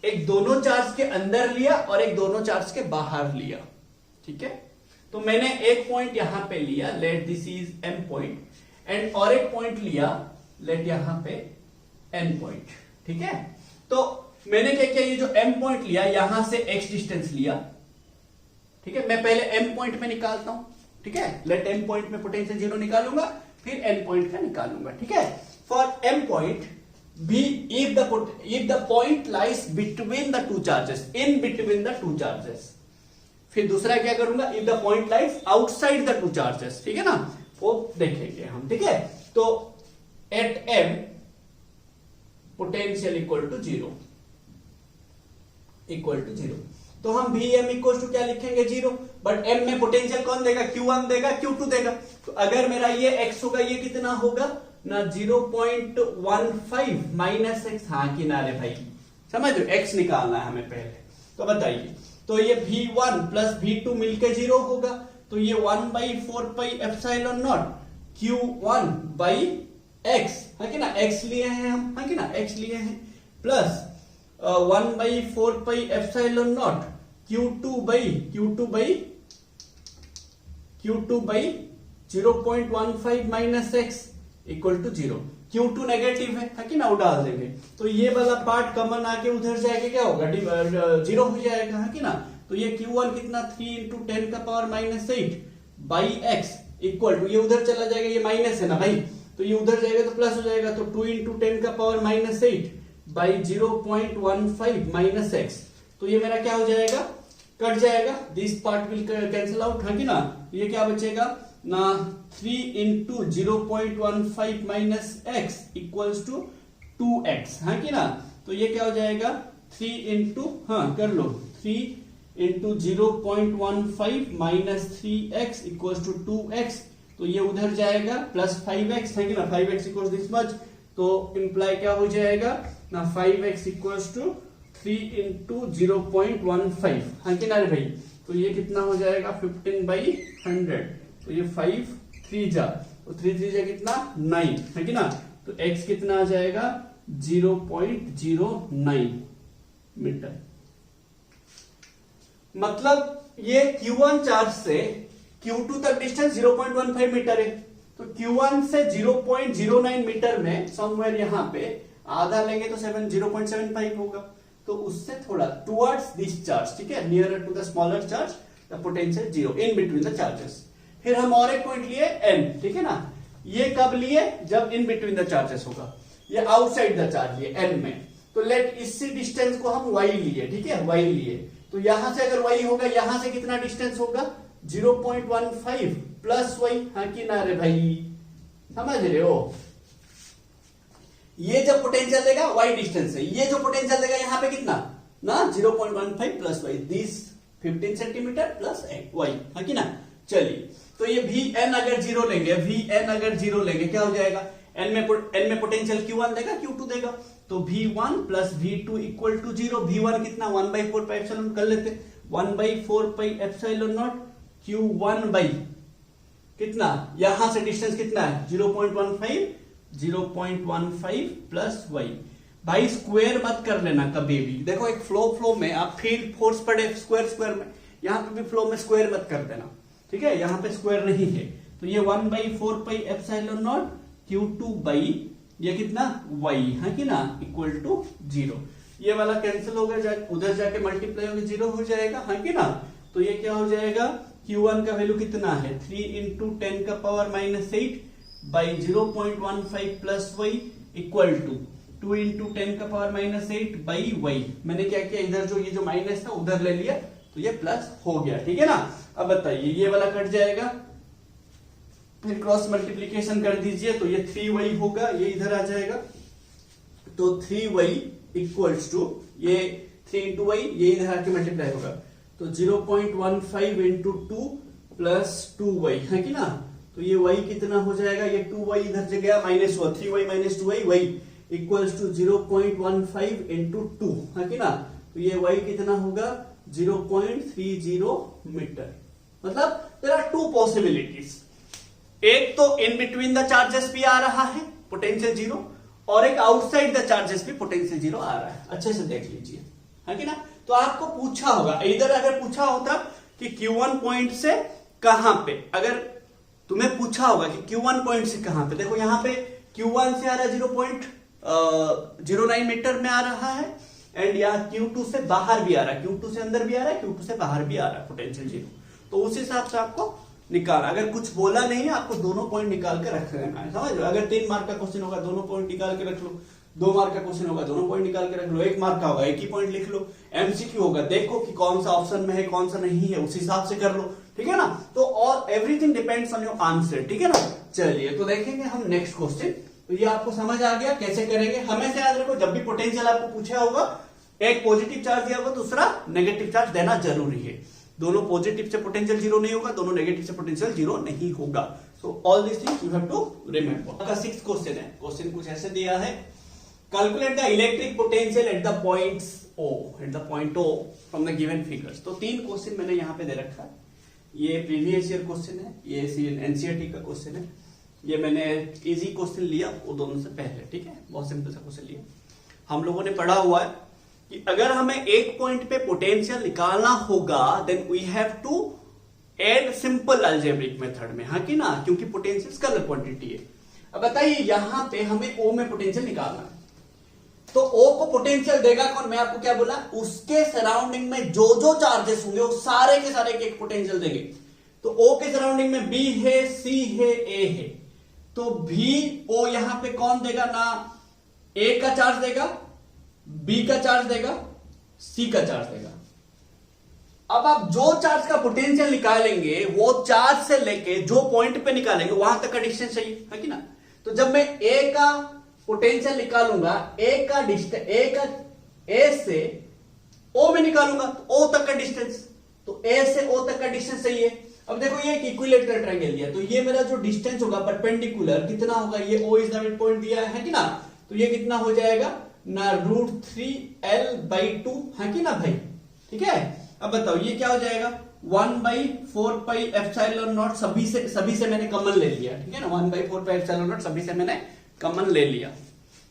Speaker 1: एक दोनों चार्ज के अंदर लिया और एक दोनों चार्ज के बाहर लिया, ठीक है। तो मैंने एक पॉइंट यहां पे लिया, let this is m point, and और एक पॉइंट लिया, लेट यहां पे n पॉइंट, ठीक है। तो मैंने क्या किया, ये जो m पॉइंट लिया यहां से x डिस्टेंस लिया, ठीक है। मैं पहले m पॉइंट में निकालता हूं, ठीक है। लेट m पॉइंट में पोटेंशियल जीरो निकालूंगा, फिर n पॉइंट का निकालूंगा, ठीक है। For m point be if the point lies between the two charges, in between the two charges. फिर दूसरा क्या करूंगा, if the point lies outside the two charges, ठीक है ना, वो देखेंगे हम, ठीक है। तो at m potential equal to zero, तो हम Vm इक्वल टू क्या लिखेंगे, जीरो। बट m में पोटेंशियल कौन देगा, Q1 देगा, Q2 देगा। तो अगर मेरा ये x होगा, ये कितना होगा ना 0.15 माइनस एक्स, हाँ किनारे भाई समझ लो, x निकालना है हमें पहले। तो बताइए, तो ये V1 प्लस V2 मिलकर जीरो होगा, तो ये 1/4 pi epsilon not Q1 by x, है कि ना, x लिए हैं हम, है कि ना, x लिए हैं, plus 1/4 pi epsilon naught Q2 by 0.15 minus x equal to zero. Q2 negative है कि ना, वो डाल देंगे, तो ये वाला पार्ट कॉमन आके उधर जाके क्या होगा, जीरो हो जाएगा, है कि ना। तो ये Q1 कितना 3 into 10 का power minus 8 by x equal to, ये उधर चला जाएगा, ये माइनस है ना भाई, तो ये उधर जाएगा तो प्लस हो जाएगा, तो 2 into 10 का power minus 8 by 0.15 minus x। तो ये मेरा क्या हो जाएगा, कट जाएगा, this part will cancel out, है कि ना। ये क्या बचेगा ना 3 into 0.15 minus x equals to 2x, है कि ना। तो ये क्या हो जाएगा 3 into, हाँ कर लो, 3 into 0.15 minus 3x equal to 2x, तो ये उधर जाएगा प्लस 5x है कि ना, 5x इक्वल दिस मच, तो इंप्लाई क्या हो जाएगा ना 5x इक्वल टू 3 इंटू 0.15 है कि ना रे भाई, तो ये कितना हो जाएगा 15/100, तो ये 5 3 जा, तो 3 3 जा कितना 9 है कि ना, तो x कितना आ जाएगा 0.09 मीटर। मतलब ये Q1 चार्ज से Q2 तक डिस्टेंस 0.15 मीटर है, तो Q1 से 0.09 मीटर में समवेयर यहां पे आधा लेंगे तो 0.75 होगा, तो उससे थोड़ा टुवर्ड्स दिस चार्ज, ठीक है, nearer to the smaller charge the potential 0 in between the charges. फिर हम और एक पॉइंट लिए n, ठीक है ना, ये कब लिए जब इन बिटवीन द चार्जेस होगा, ये आउटसाइड द चार्ज लिए n में, तो लेट इसी डिस्टेंस को हम y लिए, ठीक है, y लिए, तो यहां से अगर y होगा यहां से कितना डिस्टेंस होगा 0.15 प्लस y, हाँ कि ना रे भाई, समझ रहे हो, ये जब पोटेंशियल देगा y डिस्टेंस है, ये जो पोटेंशियल देगा यहां पे कितना ना 0.15 plus y, this 15 centimetre plus y, हाँ कि ना। चलिए, तो ये Vn अगर 0 लेंगे, Vn अगर 0 लेंगे क्या हो जाएगा, n में पोटेंशियल Q1 देगा Q2 देगा, तो V1 plus V2 equal to 0, V1 कितना 1/4 पाई एप्सिलॉन कर लेते, 1/4 pi epsilon not Q1 by कितना, यहां से डिस्टेंस कितना है 0.15 प्लस y, भाई स्क्वायर मत कर लेना कभी भी, देखो एक फ्लो में आप फील्ड फोर्स पड़े स्क्वायर में, यहां पे भी फ्लो में स्क्वायर मत कर देना, ठीक है, यहां पे स्क्वायर नहीं है, तो ये 1/4 pi epsilon naught Q2 by ये कितना y है कि ना इक्वल टू 0, ये वाला कैंसिल होगा, उधर जाके मल्टीप्लाई होकर 0 हो जाएगा, है कि ना, तो ये क्या हो जाएगा Q1 का वैल्यू कितना है 3 इंटू 10 का power -8 by 0.15 plus y equal to 2 into 10 का पावर -8 बाई y, मैंने क्या किया इधर जो ये जो माइनस था उधर ले लिया, तो ये प्लस हो गया, ठीक है ना। अब बताइए ये वाला कट जाएगा, फिर क्रॉस मल्टीप्लीकेशन कर दीजिए, तो ये 3y होगा, ये इधर आ जाएगा, तो 3y इक्वल्स टू ये 3 इंटू y, ये इधर आके मल्टीप्लाई होगा, तो 0.15 इंटू 2 प्लस 2y है कि ना, तो ये y कितना हो जाएगा, ये 2y इधर से गया माइनस हुआ, 3y minus 2y y equals to 0.15 into 2 है कि ना, तो ये y कितना होगा 0.30 मीटर। मतलब देयर आर टू पॉसिबिलिटीज, एक तो इन बिटवीन द चार्जेस भी आ रहा है पोटेंशियल 0, और एक आउटसाइड द चार्जेस भी पोटेंशियल 0 आ रहा है, अच्छे से देख लीजिए, है कि ना। तो आपको पूछा होगा, इधर अगर पूछा होता कि Q1 पॉइंट से कहां पे, अगर तुम्हें पूछा होगा कि Q1 पॉइंट से कहां पे, देखो यहां पे Q1 से आ रहा है 0.09 मीटर में आ रहा है, एंड यहाँ Q2 से बाहर भी आ रहा है, Q2 से अंदर भी आ रहा है, Q2 से बाहर भी आ रहा है पोटेंशियल 0, तो उस हिसाब से आपको निकाल, अगर कुछ बोला नहीं है आपको दोनों पॉइंट निकाल के रख लेना है, समझ लो। अगर 3 मार्क का क्वेश्चन होगा दोनों पॉइंट निकाल के रख लो, 2 मार्क का क्वेश्चन होगा दोनों पॉइंट निकाल के रख लो, 1 मार्क का होगा एक ही पॉइंट लिख लो, एमसीक्यू होगा देखो कि कौन सा ऑप्शन में है कौन सा नहीं है, उस हिसाब से कर लो, ठीक है ना। तो और everything depends on your answer, ठीक है ना। चलिए तो देखेंगे हम नेक्स्ट क्वेश्चन, तो ये आपको समझ आ गया कैसे करेंगे। हमेशा याद रखो जब भी पोटेंशियल आपको पूछा होगा, एक पॉजिटिव चार्ज दिया होगा, दूसरा नेगेटिव चार्ज देना जरूरी है, दोनों पॉजिटिव से पोटेंशियल 0 नहीं होगा, दोनों नेगेटिव से पोटेंशियल 0 नहीं होगा। So all this things you have to remember. का 6th क्वेश्चन है, क्वेश्चन कुछ ऐसे दिया है, calculate the electric potential at the points O, at the point O from the given figures. तो 3 क्वेश्चन मैंने यहां पे दे रखा है, ये प्रीवियस ईयर क्वेश्चन है, ये एनसीईआरटी का क्वेश्चन है, ये मैंने इजी क्वेश्चन लिया वो दोनों से पहले, ठीक है, बहुत सिंपल सा क्वेश्चन लिया। हम लोगों ने पढ़ा हुआ है कि अगर हमें एक पॉइंट पे पोटेंशियल निकालना होगा then we have to add simple algebraic method में, हाँ कि ना, क्योंकि पोटेंशियल स्केलर क्वांटिटी है। अब बताइए यहां पे हमें O में पोटेंशियल निकालना है, तो O को पोटेंशियल देगा कौन, मैं आपको क्या बोला, उसके सराउंडिंग में जो जो चार्जेस होंगे वो सारे के सारे एक पोटेंशियल देंगे। तो O के सराउंडिंग में B है, C है, A है, तो भी O यहां पे कौन देगा ना, A का चार्ज देगा, B का चार्ज देगा, C का चार्ज देगा। अब आप जो चार्ज का पोटेंशियल निकालेंगे वो चार्ज से लेके जो पॉइंट पे निकालेंगे वहां तक का डिस्टेंस चाहिए, है कि ना। तो जब मैं A का पोटेंशियल निकालूंगा, A से ओ में निकालूंगा तो ओ तक का डिस्टेंस, तो ए से ओ तक का डिस्टेंस सही है। अब देखो ये एक इक्विलेटरल ट्रायंगल दिया, तो ये मेरा जो डिस्टेंस होगा परपेंडिकुलर कितना होगा, ये O is the mid point दिया है कि ना, तो ये कितना हो जाएगा ना √3l/2 है कि ना भाई, ठीक है। अब बताओ ये क्या हो जाएगा 1/4πε0, सभी से मैंने कॉमन ले लिया, ठीक है ना, 1/4πε0 सभी से मैंने कॉमन ले लिया।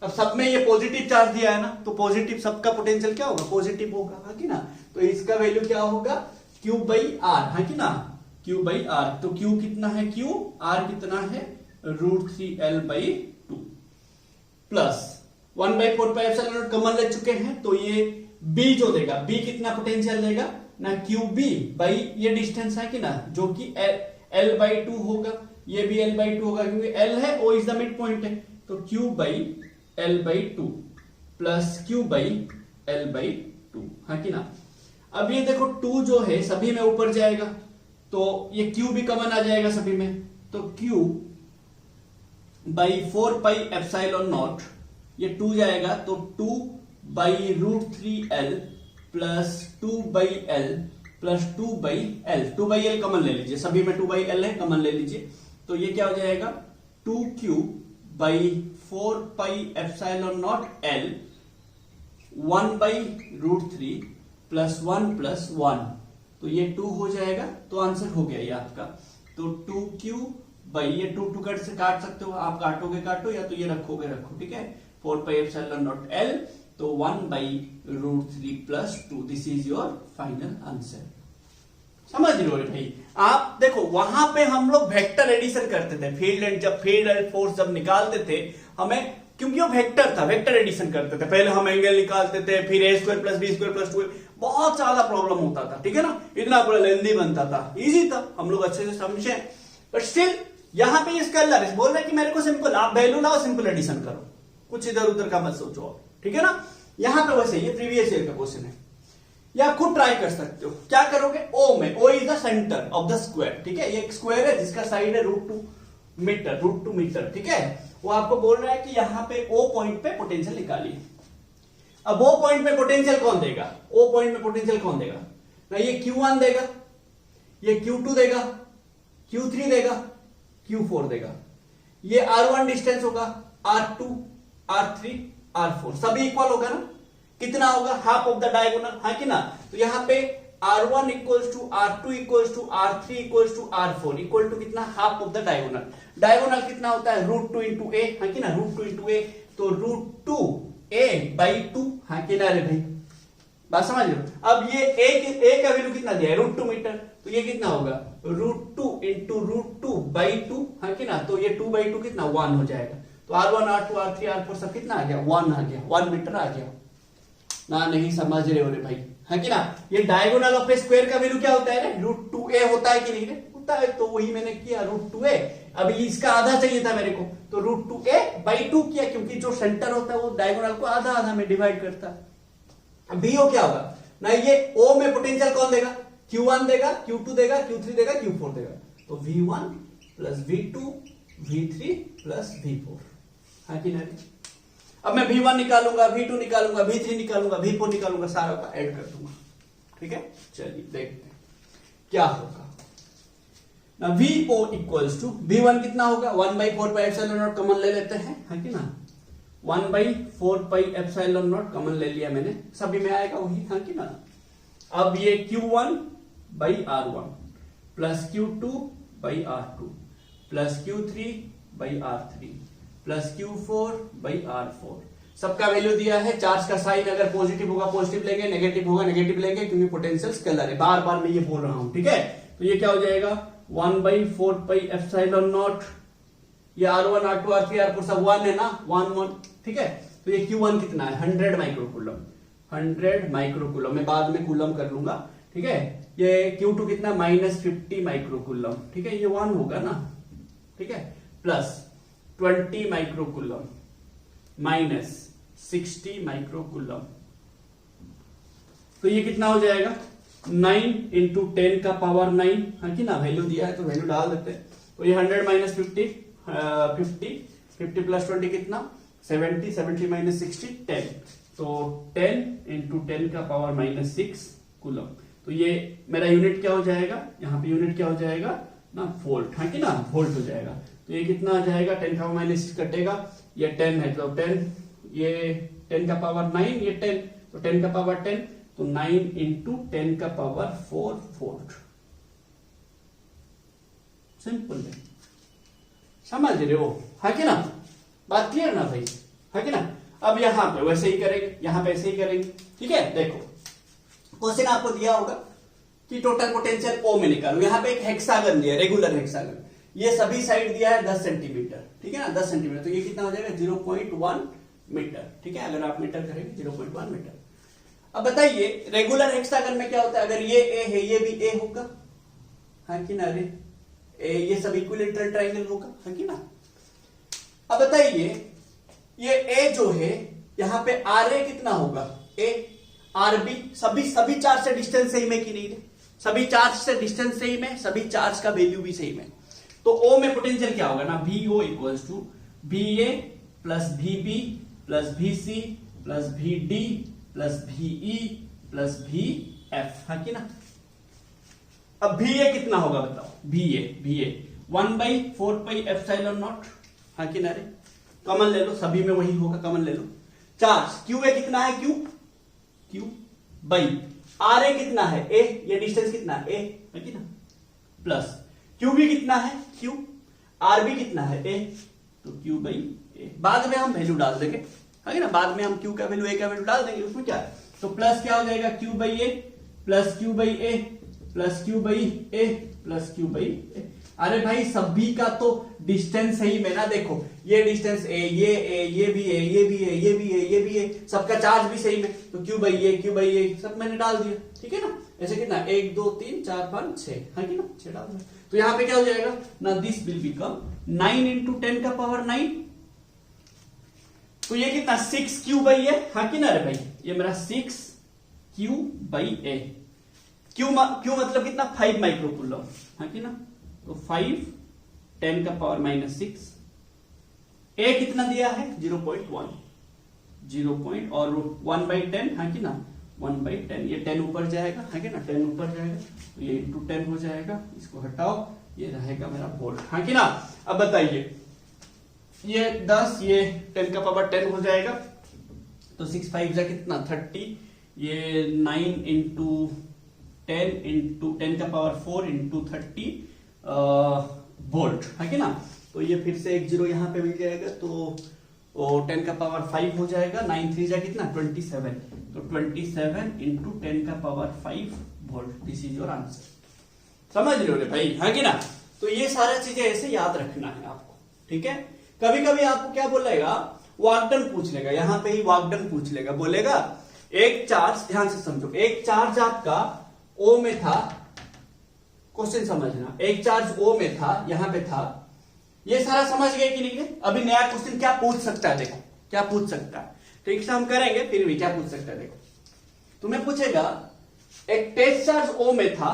Speaker 1: अब सब में ये पॉजिटिव चार्ज दिया है ना, तो पॉजिटिव सबका पोटेंशियल क्या होगा, पॉजिटिव होगा, है कि ना, तो इसका वैल्यू क्या होगा Q/R, है कि ना, Q/R, तो Q कितना है Q, R कितना है √3l/2 प्लस 1/4πε0 कॉमन ले चुके हैं, तो ये B जो देगा, B कितना पोटेंशियल देगा ना QB बाई ये डिस्टेंस है कि ना, जो कि l/2 होगा, ये भी l/2 होगा क्योंकि l है, O is the mid point है, तो Q/l/2 प्लस Q/l/2 है कि ना। अब ये देखो 2 जो है सभी में ऊपर जाएगा, तो ये Q भी कॉमन आ जाएगा सभी में, तो Q/4πε0 ये 2 जाएगा, तो 2/√3l plus 2/l plus 2/l, 2/l common ले लीजिए, सभी में 2/l है, कॉमन ले लीजिए, तो ये क्या हो जाएगा 2Q/4πε0l 1/√3 प्लस 1 प्लस 1, तो ये 2 हो जाएगा, तो आंसर हो गया ये आपका। तो 2Q ये 2 कट से काट सकते हो आप, काटोगे काटो या तो ये रखोगे रखो, ठीक है, 4πε0l, तो 1/√3 plus 2, this is your final answer. समझ लो भाई, आप देखो वहां पे हम लोग वेक्टर एडिशन करते थे, फील्ड एंड फोर्स जब निकालते थे हमें, क्योंकि वो वेक्टर था, वेक्टर एडिशन करते थे, पहले हम एंगल निकालते थे, फिर a² + b² + 2, बहुत ज्यादा प्रॉब्लम होता था, ठीक है ना, इतना पूरा लेंदी बनता था, इजी था, हम लोग अच्छे से समझे, बट स्टिल यहां पे इसका स्केलर बोल रहे कि मेरे को सिंपल आप वैल्यू लाओ, सिंपल एडिशन करो, कुछ इधर उधर का मत सोचो, ठीक है ना। यहां पे वैसे ये प्रीवियस ईयर का क्वेश्चन है, या खुद ट्राई कर सकते हो, क्या करोगे O में, O is the centre of the square, ठीक है, ये एक स्क्वायर है जिसका साइड है √2 मीटर, ठीक है, वो आपको बोल रहा है कि यहां पे O पॉइंट पे पोटेंशियल निकालिए। अब O पॉइंट पे पोटेंशियल कौन देगा, O पॉइंट पे पोटेंशियल कौन देगा ना, ये Q1 देगा, ये Q2 देगा, Q3 देगा, Q4 देगा, ये R1 डिस्टेंस होगा, R2 R3 R4 सभी इक्वल होगा ना, कितना होगा हाफ ऑफ द डायगोनल, है कि ना, तो यहां पे R1 equals to R2 equals to R3 equals to R4 equal to कितना half of the diagonal, diagonal कितना होता है √2 × a, है कि ना, √2 × a, तो √2a/2 है कि ना रे भाई, बात समझ लो। अब ये a का वैल्यू कितना दिया है √2 मीटर, तो ये कितना होगा √2 × √2/2 है कि ना, तो ये 2/2 कितना 1 हो जाएगा, तो R1 R2 R3 R4 सब कितना आ गया 1 आ गया, 1 मीटर आ गया ना, नहीं समझ रहे हो रे भाई, है कि ना। ये डायगोनल ऑफ ए स्क्वायर का वैल्यू क्या होता है रे, √2a होता है कि नहीं रे, होता है, तो वही मैंने किया √2a, अब इसका आधा चाहिए था मेरे को, तो √2a/2 किया, क्योंकि जो सेंटर होता है वो डायगोनल को आधा आधा में डिवाइड करता है। अब BO क्या होगा ना, ये O में पोटेंशियल कौन देगा, Q1 देगा, Q2 देगा, Q3 देगा, Q4 देगा, तो V1 + V2 V3 + V4, है कि नहीं। अब मैं V1 निकालूंगा, V2 निकालूंगा, V3 निकालूंगा, V4 निकालूंगा, सारा का ऐड कर दूंगा, ठीक है। चलिए देखते हैं क्या होगा ना, VO इक्वल्स टू V1 कितना होगा 1/4πε0 कॉमन ले लेते हैं, है कि ना, 1/4πε0 कॉमन ले लिया मैंने, सभी में आएगा वही, है कि ना। अब ये Q1/R1 plus Q2/R2 plus Q3/R3 plus Q4/R4, सबका वैल्यू दिया है, चार्ज का साइन अगर पॉजिटिव होगा पॉजिटिव लेंगे, नेगेटिव होगा नेगेटिव लेंगे, क्योंकि पोटेंशियल स्केलर है, बार बार मैं ये बोल रहा हूं, ठीक है। तो ये क्या हो जाएगा 1/4πε0, ये R1 R2 R3 R4 सब 1 है ना, 1 ठीक है। तो ये Q1 कितना है 100 माइक्रोकूलम, 100 माइक्रोकूलम, मैं बाद में कूलम कर लूंगा, ठीक है। ये Q2 कितना -50 माइक्रोकूलम, ठीक है, ये 1 होगा ना, ठीक है, प्लस 20 माइक्रोकूलम -60 माइक्रोकूलम, तो ये कितना हो जाएगा 9 × 10 का पावर 9, है कि ना, वैल्यू दिया है तो वैल्यू डाल देते हैं, तो ये 100 - 50 + 20 कितना 70 70 - 60 10, तो 10 इंटू 10 का पावर -6 कूलम। तो ये मेरा यूनिट क्या हो जाएगा, यहाँ पे यूनिट क्या हो जाएगा ना, वोल्ट, हाँ कि ना, वोल्ट हो जाएगा। तो ये कितना आ जाएगा, 10 का पावर -6 कटेगा, ये 10 है तो 10, ये 10 का पावर 9, ये 10, तो 10 का पावर 10, तो 9 इंटू 10 का पावर 4 वोल्ट। सिंपल है, समझ रहे हो, है कि ना, बात क्लियर ना भाई, है कि ना। अब यहां पे वैसे ही करेंगे, यहां पे ऐसे ही करेंगे, ठीक है। देखो क्वेश्चन आपको दिया होगा कि टोटल पोटेंशियल ओ में निकालो। यहां पे एक हेक्सागन दिया, रेगुलर हेक्सागन, ये सभी साइड दिया है 10 सेंटीमीटर, ठीक है ना, 10 सेंटीमीटर, तो ये कितना हो जाएगा 0.1 मीटर, ठीक है। अगर आप मीटर करेंगे 0.1 मीटर। अब बताइए रेगुलर हेक्सागन में क्या होता है, अगर ये ए है ये भी ए होगा, हाँ कि ना, अरे ये सब इक्विलेटरल ट्रायंगल होगा, है कि ना। अब बताइए ये ए जो है यहां पे आर ए कितना होगा, ए आर बी, सभी चार्ज से डिस्टेंस सेम है कि नहीं, सभी चार्ज से डिस्टेंस सेम है, सभी चार्ज का वैल्यू भी सेम है। तो ओ में पोटेंशियल क्या होगा ना, V O equals to B A plus V B plus V C plus V D plus V E plus V F, है कि ना। अब भी ये कितना होगा बताओ, भी ये 1/4πε0, हाँ कि ना रे, कॉमन ले लो, सभी में वही होगा, कॉमन ले लो। चार्ज क्यू ए कितना है, क्यू बाई आर ए कितना है, ए, ये डिस्टेंस कितना है, ए, है कि ना, प्लस क्यू बी कितना है, क्यू, आर बी कितना है, ए, तो क्यू बाई ए। बाद में हम वैल्यू डाल देंगे, है ना, बाद में हम क्यू का वैल्यू, ए का वैल्यू डाल देंगे, उसमें क्या है। तो प्लस क्या हो जाएगा, Q by A plus Q by A plus Q by A plus Q by A. अरे भाई सभी का तो डिस्टेंस सही में ना, देखो ये डिस्टेंस ए, ये भी है, ये भी है, ये भी है, ये भी है, सबका चार्ज भी सही में, तो क्यू बाई ए सब मैंने डाल दिया, ठीक है ना। ऐसे कितना 1 2 3 4 5 6, है कि ना, 6 डाल दिया। तो यहां पे क्या हो जाएगा ना, दिस विल बिकम 9 इंटू 10 का पावर 9, तो ये कितना 6 क्यू बाई ए, हाँ कि ना रे भाई, ये मेरा 6 क्यू बाई ए। क्यू मतलब कितना 5 माइक्रोकूलम, हाँ कि ना, तो 5 10 का पावर -6, ए कितना दिया है 0.1, 0. और 1/10, हाँ कि ना, 1/10, ये 10 ऊपर जाएगा, है कि ना, 10 ऊपर जाएगा, तो ये इंटू 10 हो जाएगा, इसको हटाओ, ये रहेगा मेरा वोल्ट, हाँ कि ना। अब बताइए ये 10, ये 10 का पावर 10 हो जाएगा, तो 6 5 जा कितना 30, ये 9 इंटू 10 इंटू 10 का पावर 4 इंटू 30 वोल्ट, है कि ना। तो ये फिर से एक जीरो यहाँ पे मिल जाएगा, तो 10 का पावर 5 हो जाएगा, 9 3 जा कितना 27, तो 27 इंटू 10 का power 5 volt, this is your answer. समझ रहे हो भाई, है कि ना। तो ये सारा चीजें ऐसे याद रखना है आपको, ठीक है। कभी कभी आपको क्या बोलेगा, वाकडन पूछ लेगा, यहां पे ही वाकडन पूछ लेगा, बोलेगा एक चार्ज, ध्यान से समझो, एक चार्ज आपका ओ में था, क्वेश्चन समझना, एक चार्ज ओ में था, यहां पे था, ये सारा समझ गए कि नहीं। अभी नया क्वेश्चन क्या पूछ सकता है, देखो क्या पूछ सकता है, ठीक से हम करेंगे, फिर भी क्या पूछ सकता है, देखो तुम्हें पूछेगा एक टेस्ट चार्ज ओ में था,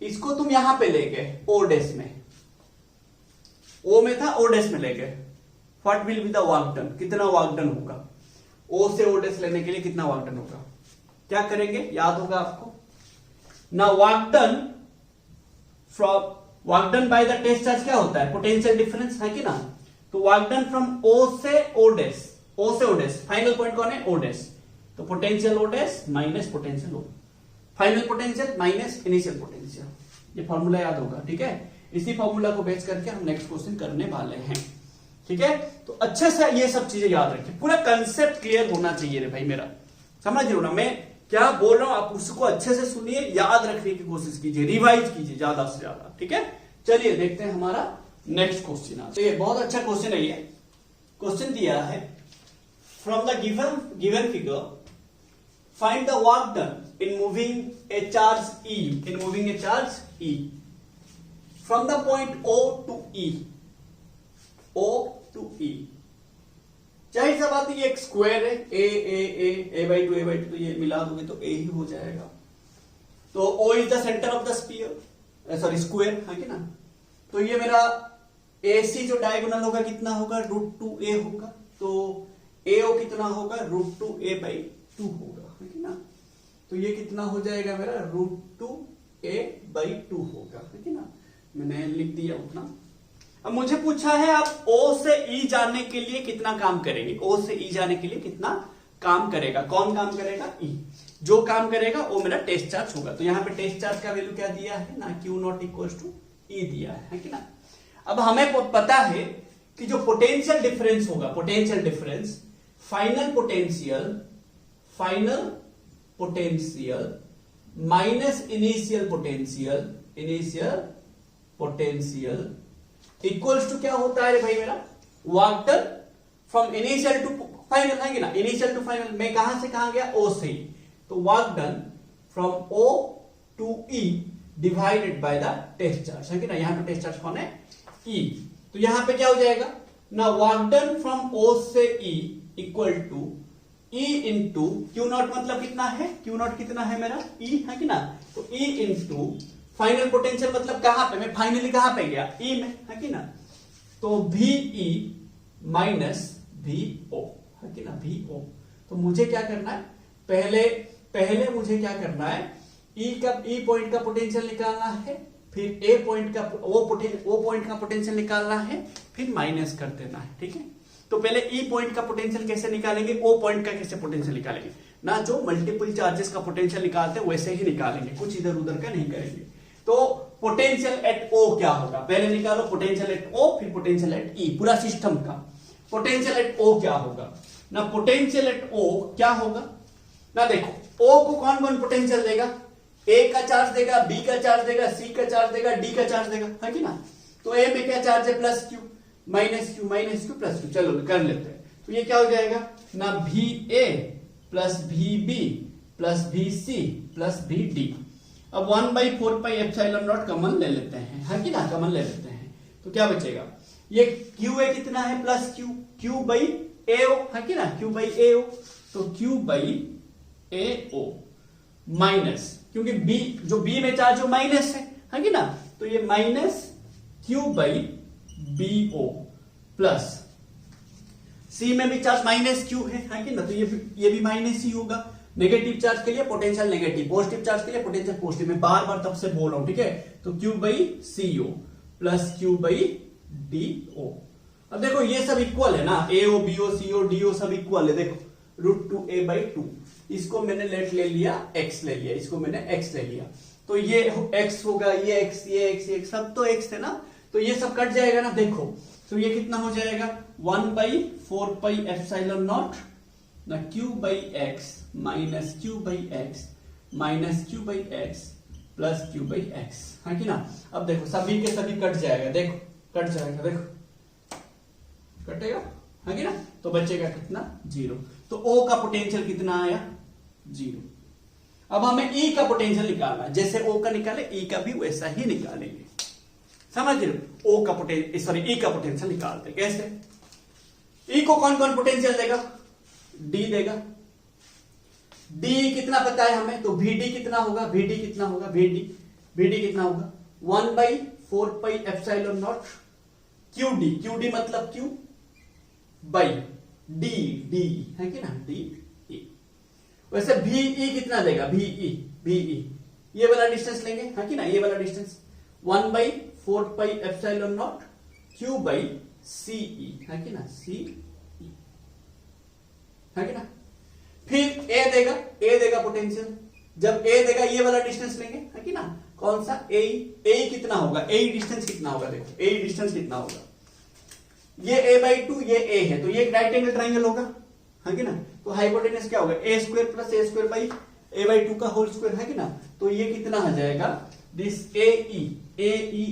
Speaker 1: इसको तुम यहां पे ले गए ओ डेस में, ओ में था, ओ डेस में ले गए, what will be the work done, कितना वर्क डन होगा, ओ से ओ डेस लेने के लिए कितना वर्क डन होगा, क्या करेंगे, याद होगा आपको ना, work done from, work done by the test charge क्या होता है, पोटेंशियल डिफरेंस, है कि ना। तो वर्क डन फ्रॉम ओ से ओ डेस, ओ से ओ डेस, फाइनल पॉइंट कौन है, ओ डेस, तो पोटेंशियल ओ डेस minus potential O, final potential minus initial potential, ये फॉर्मूला याद होगा, ठीक है। इसी फॉर्मूला को बेस करके हम नेक्स्ट क्वेश्चन करने वाले हैं, ठीक है। तो अच्छे से ये सब चीजें याद रखिए, पूरा कंसेप्ट क्लियर होना चाहिए रे भाई मेरा, समझ रहे हो ना मैं क्या बोल रहा हूं, आप उसको अच्छे से सुनिए, याद रखने की कोशिश कीजिए, रिवाइज कीजिए ज्यादा से ज्यादा, ठीक है। चलिए देखते हैं हमारा नेक्स्ट क्वेश्चन। तो ये बहुत अच्छा क्वेश्चन है, ये क्वेश्चन दिया है from the given figure find the work done in moving a charge E, in moving a charge E from the point O to E, O to E। जाहिर सा बात है ये एक स्क्वायर है, a/2 तो ये मिला दोगे तो a ही हो जाएगा, तो O is the centre of the sphere, sorry square, है कि ना। तो ये मेरा AC जो डायगोनल होगा कितना होगा, √2a होगा, तो AO कितना होगा, √2a/2 होगा, है ना। तो ये कितना हो जाएगा मेरा, √2a/2 होगा, है ना। मैंने लिख दिया उतना। अब मुझे पूछा है आप O से E जाने के लिए कितना काम करेंगे, O से E जाने के लिए कितना काम करेगा, कौन काम करेगा, E। जो काम करेगा वो मेरा टेस्ट चार्ज होगा। तो यहाँ पे टेस्ट चार्ज का वैल्यू क्या दिया है ना, Q0 = E दिया है कि ना। अब हमें पता है कि जो पोटेंशियल डिफरेंस होगा, potential difference final potential minus initial potential equals to क्या होता है भाई मेरा, work done from initial to final, है ना। इनिशियल टू फाइनल में कहां से कहां गया, O से E। तो work done from O to E divided by the test charge, है ना। यहां पे टेस्ट चार्ज कौन है, E। तो यहां पे क्या हो जाएगा ना, वर्क डन फ्रॉम O से E equal to E into Q0, मतलब कितना है, Q0 कितना है मेरा, E, है कि ना। तो E इंटू फाइनल पोटेंशियल, मतलब कहां पे, मैं फाइनली कहां पे गया, E में, है कि ना। तो VE माइनस VO, है कि ना, VO। तो मुझे क्या करना है, पहले मुझे क्या करना है, E पॉइंट का पोटेंशियल निकालना है, फिर A पॉइंट का O पॉइंट का पोटेंशियल निकालना है, फिर माइनस कर देना है, ठीक है। तो पहले E पॉइंट का पोटेंशियल कैसे निकालेंगे, O पॉइंट का कैसे पोटेंशियल निकालेंगे ना, जो मल्टीपल चार्जेस का पोटेंशियल निकालते हैं वैसे ही निकालेंगे, कुछ इधर उधर का नहीं करेंगे। तो पोटेंशियल एट O क्या होगा, पहले निकालो पोटेंशियल एट O, फिर पोटेंशियल एट E, पूरा सिस्टम का पोटेंशियल एट O क्या होगा ना, पोटेंशियल एट O क्या होगा ना, देखो O को कौन कौन पोटेंशियल देगा, A का चार्ज देगा, B का चार्ज देगा, C का चार्ज देगा, D का चार्ज देगा, है कि ना। तो A में क्या चार्ज है, +Q -Q +Q, चलो कर लेते हैं। तो ये क्या हो जाएगा ना, VA + VB + VC + VD। अब 1/4πε0 कॉमन ले लेते हैं, है कि ना, कॉमन ले लेते हैं। तो क्या बचेगा, ये QA कितना है, +Q/AO, है कि ना, Q/AO। तो Q/AO माइनस, क्योंकि B जो B में चार्ज हो माइनस है कि ना। तो ये -Q/BO प्लस C में भी चार्ज -Q है कि ना। तो ये भी माइनस ही होगा। नेगेटिव चार्ज के लिए पोटेंशियल नेगेटिव, पॉजिटिव चार्ज के लिए पोटेंशियल पॉजिटिव। मैं बार बार तब से बोल रहा हूं, ठीक है। तो Q/CO प्लस Q/DO। अब देखो ये सब इक्वल है ना, AO BO CO DO सब इक्वल है। देखो √2a/2, इसको मैंने ले लिया x ले लिया, इसको मैंने x ले लिया। तो ये x होगा, ये x, ये x, ये x, सब तो x है ना। तो ये सब कट जाएगा ना, देखो। तो ये कितना हो जाएगा, 1/4πε0 ना, Q/x minus Q/x minus Q/x plus Q/x, है कि ना। अब देखो सभी के सभी कट जाएगा, देखो कट जाएगा, देखो कटेगा, है कि ना। तो बचेगा कितना, 0। तो O का पोटेंशियल कितना आया, 0। अब हमें E का पोटेंशियल निकालना है, जैसे O का निकाले E का भी वैसा ही निकालेंगे, समझ रहे हो। O का पोटेंशियल, सॉरी E का पोटेंशियल निकालते कैसे, E को कौन कौन पोटेंशियल देगा, D देगा। D कितना पता है हमें, तो VD कितना होगा, VD कितना होगा, VD कितना होगा 1/4πε0 QD मतलब Q बाई D है कि ना, DE। वैसे VE कितना देगा, VE ये वाला डिस्टेंस लेंगे, है कि ना, ये वाला डिस्टेंस 1/4πε0 Q/CE, है कि ना, CE, है कि ना। फिर A देगा पोटेंशियल। जब A देगा ये वाला डिस्टेंस लेंगे, है कि ना, कौन सा, AE कितना होगा, AE डिस्टेंस कितना होगा, देखो AE डिस्टेंस कितना होगा, ये a/2, ये A है, तो ये एक राइट एंगल ट्राइंगल होगा, है कि ना। तो हाइपोटेनस क्या होगा, a² + a² a/2 का होल स्क्वायर, है कि ना। तो ये कितना आ जाएगा, दिस AE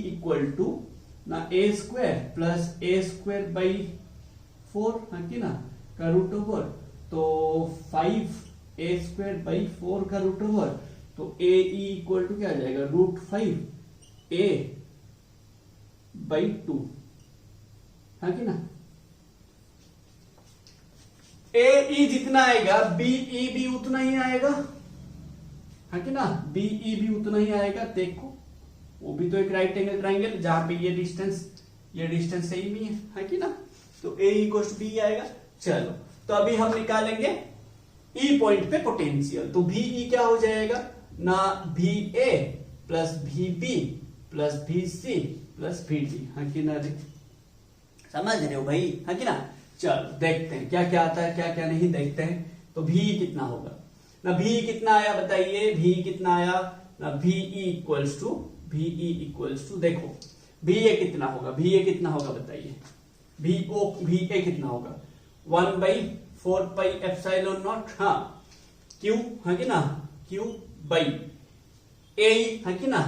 Speaker 1: इक्वल टू ना a² + a²/4, है कि ना, का रूट ओवर। तो 5a²/4 का रूट ओवर। तो AE इक्वल टू क्या आ जाएगा, √5a/2, है कि ना। AE जितना आएगा BE भी उतना ही आएगा, है कि ना, BE भी उतना ही आएगा। देखो वो भी तो एक राइट एंगल ट्राइंगल, जहां पे ये डिस्टेंस सेम ही है कि ना। तो AE = B आएगा। चलो, तो अभी हम निकालेंगे ई पॉइंट पे पोटेंशियल। तो VE क्या हो जाएगा ना, VA plus VB plus VC plus VD, हाँ कि ना, समझ रहे हो भाई, हाँ कि ना। चलो देखते हैं क्या क्या आता है क्या क्या नहीं, देखते हैं। तो VE कितना होगा ना, VE कितना आया बताइए, VE कितना आया ना, VE इक्वल्स टू देखो VA कितना होगा, VA कितना होगा बताइए, VA कितना होगा 1/4 पाई एप्सिलॉन नॉट, हाँ Q, हाँ कि ना, Q बाई A, हाँ कि ना,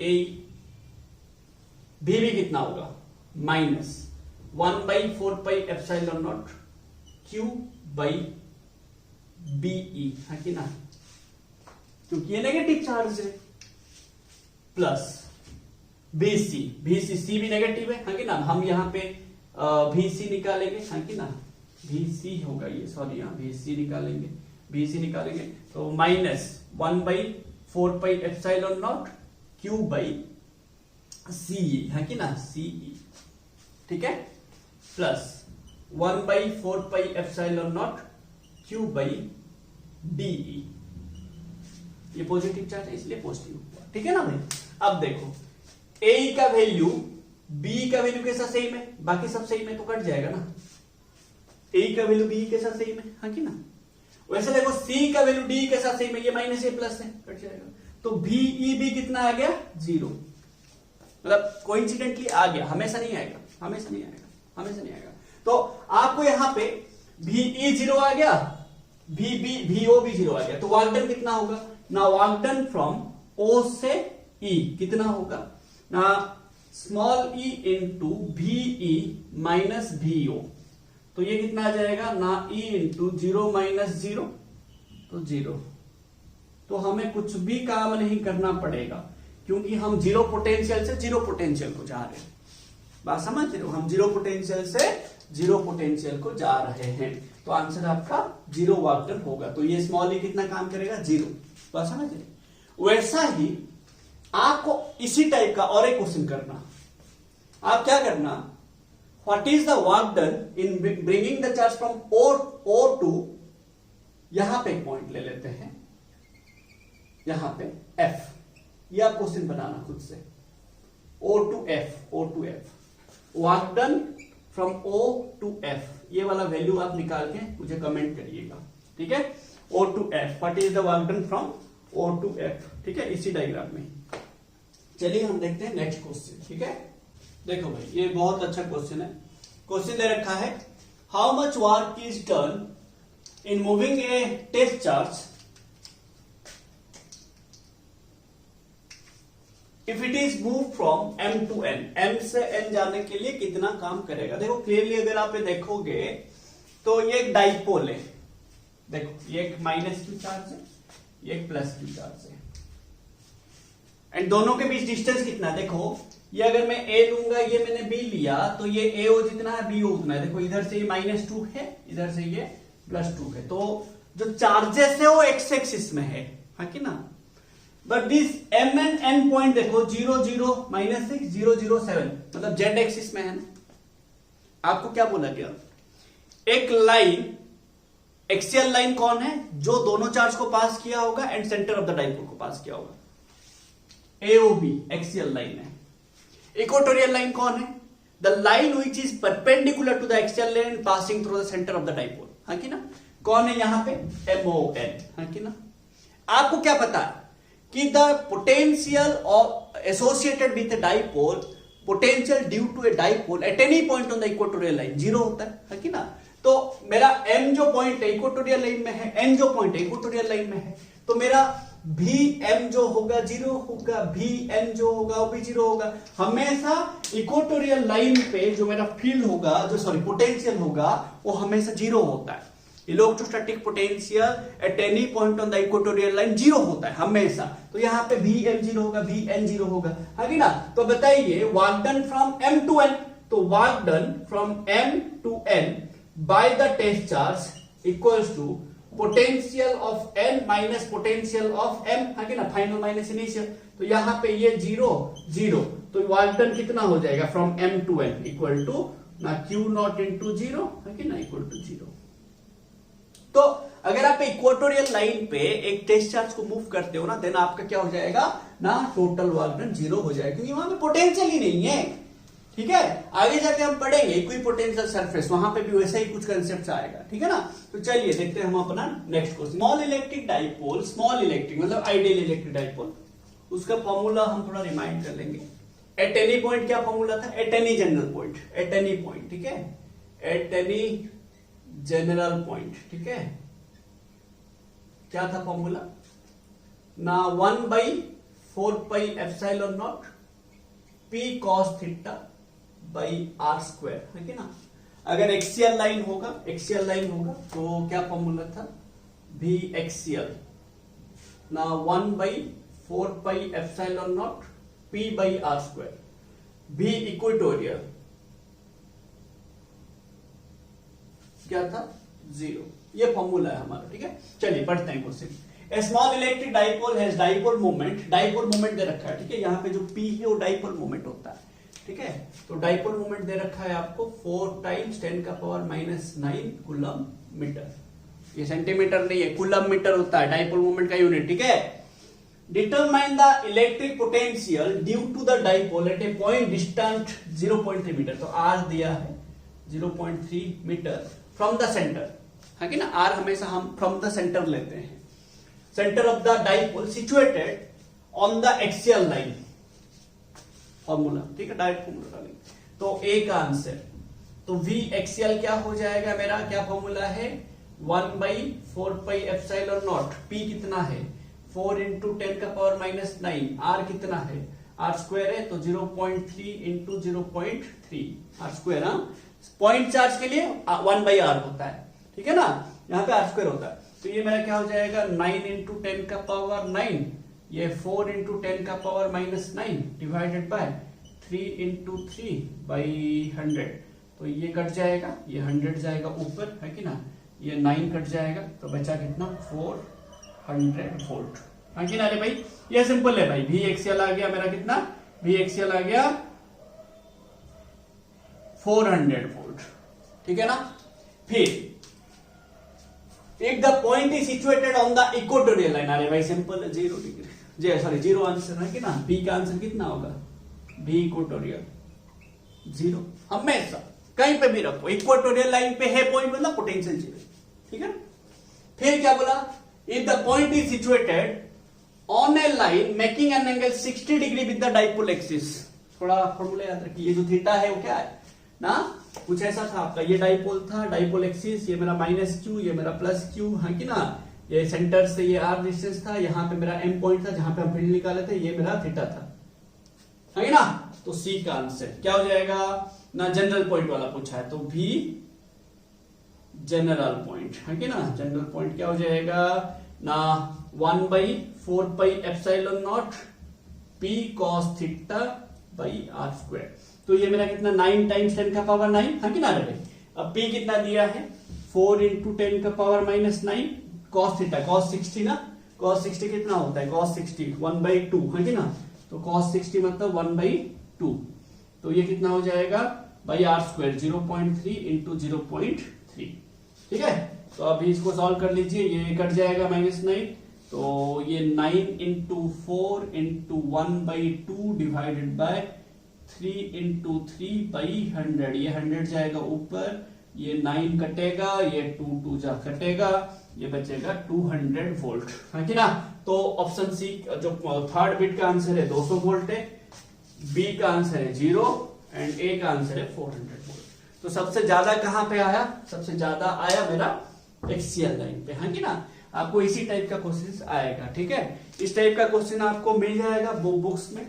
Speaker 1: A। VB कितना होगा minus 1/4 pi epsilon naught Q by BE, हाँ कि ना, क्योंकि ये नेगेटिव चार्ज है, प्लस VC C भी नेगेटिव है, हाँ कि ना। हम यहाँ पे VC निकालेंगे, हाँ कि ना, VC होगा ये, सॉरी हाँ VC निकालेंगे तो minus 1/4 pi epsilon naught Q by CE, हाँ कि ना, CE, ठीक है, plus 1/4 pi epsilon naught Q by DE। ये पॉजिटिव चार्ज है इसलिए पॉजिटिव हुआ, ठीक है ना भाई। अब देखो A का वैल्यू B का वैल्यू के साथ सेम है, बाकी सब सेम है तो कट जाएगा ना, A का वैल्यू B के साथ सेम है, हाँ कि ना। वैसे देखो C का वैल्यू D के साथ सेम है, ये माइनस A प्लस है, कट जाएगा। तो VEB कितना आ गया 0, मतलब कोइंसिडेंटली आ गया, हमेशा नहीं आएगा। तो आपको यहां पे VE 0 आ गया, VO भी 0 आ गया, तो वर्क डन कितना होगा ना, वर्क डन फ्रॉम O से E कितना होगा ना, small e into VE minus VO, तो ये कितना आ जाएगा ना, E इंटू 0 माइनस 0 तो 0। तो हमें कुछ भी काम नहीं करना पड़ेगा क्योंकि हम जीरो पोटेंशियल से जीरो पोटेंशियल को जा रहे हैं, बात समझ रहे हो, हम जीरो पोटेंशियल से जीरो पोटेंशियल को जा रहे हैं। तो आंसर आपका 0 वर्क डन होगा। तो ये स्मॉल e कितना काम करेगा 0, बात समझ रहे। वैसा ही आपको इसी टाइप का और एक क्वेश्चन करना, आप क्या करना, what is the work done in bringing the charge from O to, यहां पे एक पॉइंट ले लेते हैं, यहां पे F, ये आप क्वेश्चन बनाना खुद से, O to F, work done from O to F, ये वाला वैल्यू आप निकाल के मुझे कमेंट करिएगा, ठीक है। O to F, what is the work done from O to F, ठीक है, इसी डायग्राम में। चलिए हम देखते हैं नेक्स्ट क्वेश्चन, ठीक है। देखो भाई ये बहुत अच्छा क्वेश्चन है। क्वेश्चन दे रखा है, how much work is done in moving a test charge if it is move from M to N, M से N जाने के लिए कितना काम करेगा। देखो क्लियरली अगर आप देखोगे तो ये एक डाइपोल है, देखो ये एक माइनस Q चार्ज है, ये एक प्लस Q चार्ज है, एंड दोनों के बीच डिस्टेंस कितना है, देखो ये अगर मैं A लूंगा, ये मैंने B लिया, तो ये AO जितना है BO उतना है। देखो इधर से ये -2 है, इधर से ये +2 है, तो जो चार्जेस है वो x एक्सिस में है, हाँ कि ना। But this M and N point देखो 0 0 -6 0 0 7, मतलब z एक्सिस में है ना। आपको क्या बोला गया, एक लाइन एक्सियल लाइन कौन है, जो दोनों चार्ज को पास किया होगा and centre of the dipole को पास किया होगा, AOB एक्सियल लाइन है। इक्वेटोरियल लाइन कौन है, the line which is perpendicular to the axial line passing through the centre of the dipole, हाँ कि ना। कौन है यहां पे MON, हाँ कि ना। आपको क्या पता है कि the potential of associated with dipole, potential due to a dipole at any point on the equatorial line 0 होता है कि ना। तो मेरा M जो पॉइंट है इक्वेटोरियल लाइन में है, N जो पॉइंट है इक्वेटोरियल लाइन में है, तो मेरा VM जो होगा 0 होगा, VN जो होगा वो भी 0 होगा। हमेशा इक्वेटोरियल लाइन पे जो मेरा फील्ड होगा, जो सॉरी पोटेंशियल होगा, वो हमेशा 0 होता है। Electrostatic potential at any point on the equatorial line 0 होता है हमेशा। तो यहाँ पे VM 0 होगा, VN 0 होगा, है ना। तो बताइए work done from M to N, तो work done from M to N by the test charge equals to potential of N minus potential of M, है ना, फाइनल माइनस इनिशियल। तो यहाँ पे ये 0 0, तो वर्क डन कितना हो जाएगा from M to N equal to ना Q नॉट इंटू 0, है ना, इक्वल टू 0। तो अगर आप इक्वेटोरियल लाइन पे एक टेस्ट चार्ज को मूव करते हो ना, देन आपका क्या हो जाएगा ना, टोटल वर्क डन 0 हो जाएगा, क्योंकि वहां पे पोटेंशियल ही नहीं है। ठीक है, आगे जाके हम पढ़ेंगे इक्विपोटेंशियल सरफेस, वहां पे भी वैसा ही कुछ कंसेप्ट आएगा। ठीक है ना, तो चलिए देखते हैं हम अपना next question. Small electric dipole, small electric मतलब आइडियल इलेक्ट्रिक डाइपोल, उसका फॉर्मूला हम थोड़ा रिमाइंड कर लेंगे। एट एनी पॉइंट क्या फॉर्मूला था, eight any general point, eight any point, ठीक है, एट एनी जनरल पॉइंट, ठीक है, क्या था फॉर्मूला ना, 1/4πε0 p cos theta by r square, है कि ना। अगर एक्सियल लाइन होगा, एक्सियल लाइन होगा तो क्या फॉर्मूला था, v एक्सियल ना 1/4πε0 p by r square, v equatorial क्या था, 0। ये फॉर्मूला है हमारा। ठीक है, चलिए पढ़ते हैं question. A small electric dipole has dipole moment, dipole moment दे रखा है। ठीक है, यहाँ पे जो p है वो डाइपोल मोमेंट होता है। ठीक है, तो डाइपोल मोमेंट दे रखा है आपको 4 × 10⁻⁹ कूलम मीटर। ये सेंटीमीटर नहीं है, कूलम मीटर होता है डाइपोल मोमेंट का यूनिट। ठीक है, determine the electric potential due to the dipole at a point distant 0.3 metre. तो r दिया है 0.3 मीटर फ्रॉम द सेंटर, है कि ना, r हमेशा हम फ्रॉम द सेंटर लेते हैं। Centre of the dipole situated on the axial line, formula. ठीक है, डायरेक्ट फॉर्मूला डालेंगे तो a का आंसर, तो v एक्सियल क्या हो जाएगा मेरा, क्या फॉर्मूला है, 1/4πε0, p कितना है 4 × 10⁻⁹, r कितना है r स्क्वायर है, तो 0.3 × 0.3 r स्क्वायर। पॉइंट चार्ज के लिए 1/r होता है। ठीक है ना, यहाँ पे r स्क्वायर होता है, तो ये मेरा क्या हो जाएगा 9 × 10⁹, ये 4 × 10⁻⁹ डिवाइडेड बाय 3 × 3/100, तो ये कट जाएगा, ये 100 जाएगा ऊपर, है कि ना, ये 9 कट जाएगा, तो बचा कितना 400 वोल्ट, है कि ना। अरे भाई ये सिंपल है भाई, v एक्सियल आ गया मेरा कितना, v एक्सियल आ गया 400 वोल्ट। ठीक है ना, फिर if the point is situated on the equatorial line, अरे भाई सिंपल है, 0 डिग्री, सॉरी 0 आंसर है कि ना, b का आंसर कितना होगा, b इक्वेटोरियल 0, हमेशा कहीं पे भी रखो, इक्वेटोरियल लाइन पे है पॉइंट मतलब पोटेंशियल 0। ठीक है, फिर क्या बोला, if the point is situated on a line making an angle 60 degree with the dipole axis, थोड़ा फॉर्मूला याद रखिए, ये जो थीटा है वो क्या है ना, कुछ ऐसा था आपका, ये डाइपोल था, डाइपोल एक्सिस, ये मेरा -q, ये मेरा +q, है कि ना, ये सेंटर से ये r डिस्टेंस था, यहाँ पे मेरा m पॉइंट था जहां पे हम फील्ड निकाले थे, ये मेरा थीटा था, है कि ना। तो c का आंसर क्या हो जाएगा ना, जनरल पॉइंट वाला पूछा है, तो v जनरल पॉइंट, है कि ना, जनरल पॉइंट क्या हो जाएगा ना 1/4πε0 p cos theta by r square. तो ये मेरा कितना 9 × 10⁻⁹, है कि ना। रे अब p कितना दिया है 4 × 10⁻⁹ cos थीटा, cos 60 ना, cos 60 कितना होता है, cos 60 1/2, है कि ना, तो cos 60 मतलब 1/2, तो ये कितना हो जाएगा बाई r स्क्वायर 0.3 × 0.3। ठीक है, तो अभी इसको सॉल्व कर लीजिए, ये कट जाएगा -9, तो ये 9 × 4 × 1/2 डिवाइडेड बाय 3 × 3/100, ये 100 जाएगा ऊपर, ये 9 कटेगा, ये 2 जा कटेगा, ये बचेगा 200 वोल्ट, है कि ना। तो ऑप्शन सी जो थर्ड बिट का आंसर है 200 वोल्ट है, बी का आंसर है 0 एंड ए का आंसर है 400 वोल्ट। तो सबसे ज्यादा कहां पे आया, सबसे ज्यादा आया मेरा एक्सियल लाइन पे, है कि ना। आपको इसी टाइप का क्वेश्चन आएगा। ठीक है, इस टाइप का क्वेश्चन आपको मिल जाएगा बुक्स में,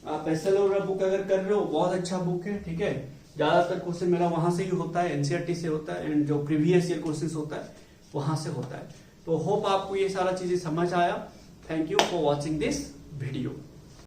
Speaker 1: आप एसएलओ बुक अगर कर रहे हो, बहुत अच्छा बुक है। ठीक है, ज्यादातर क्वेश्चन मेरा वहां से ही होता है, एनसीईआरटी से होता है, एंड जो प्रीवियस ईयर क्वेश्चन होता है वहां से होता है। तो होप आपको ये सारा चीजें समझ आया। Thank you for watching this video.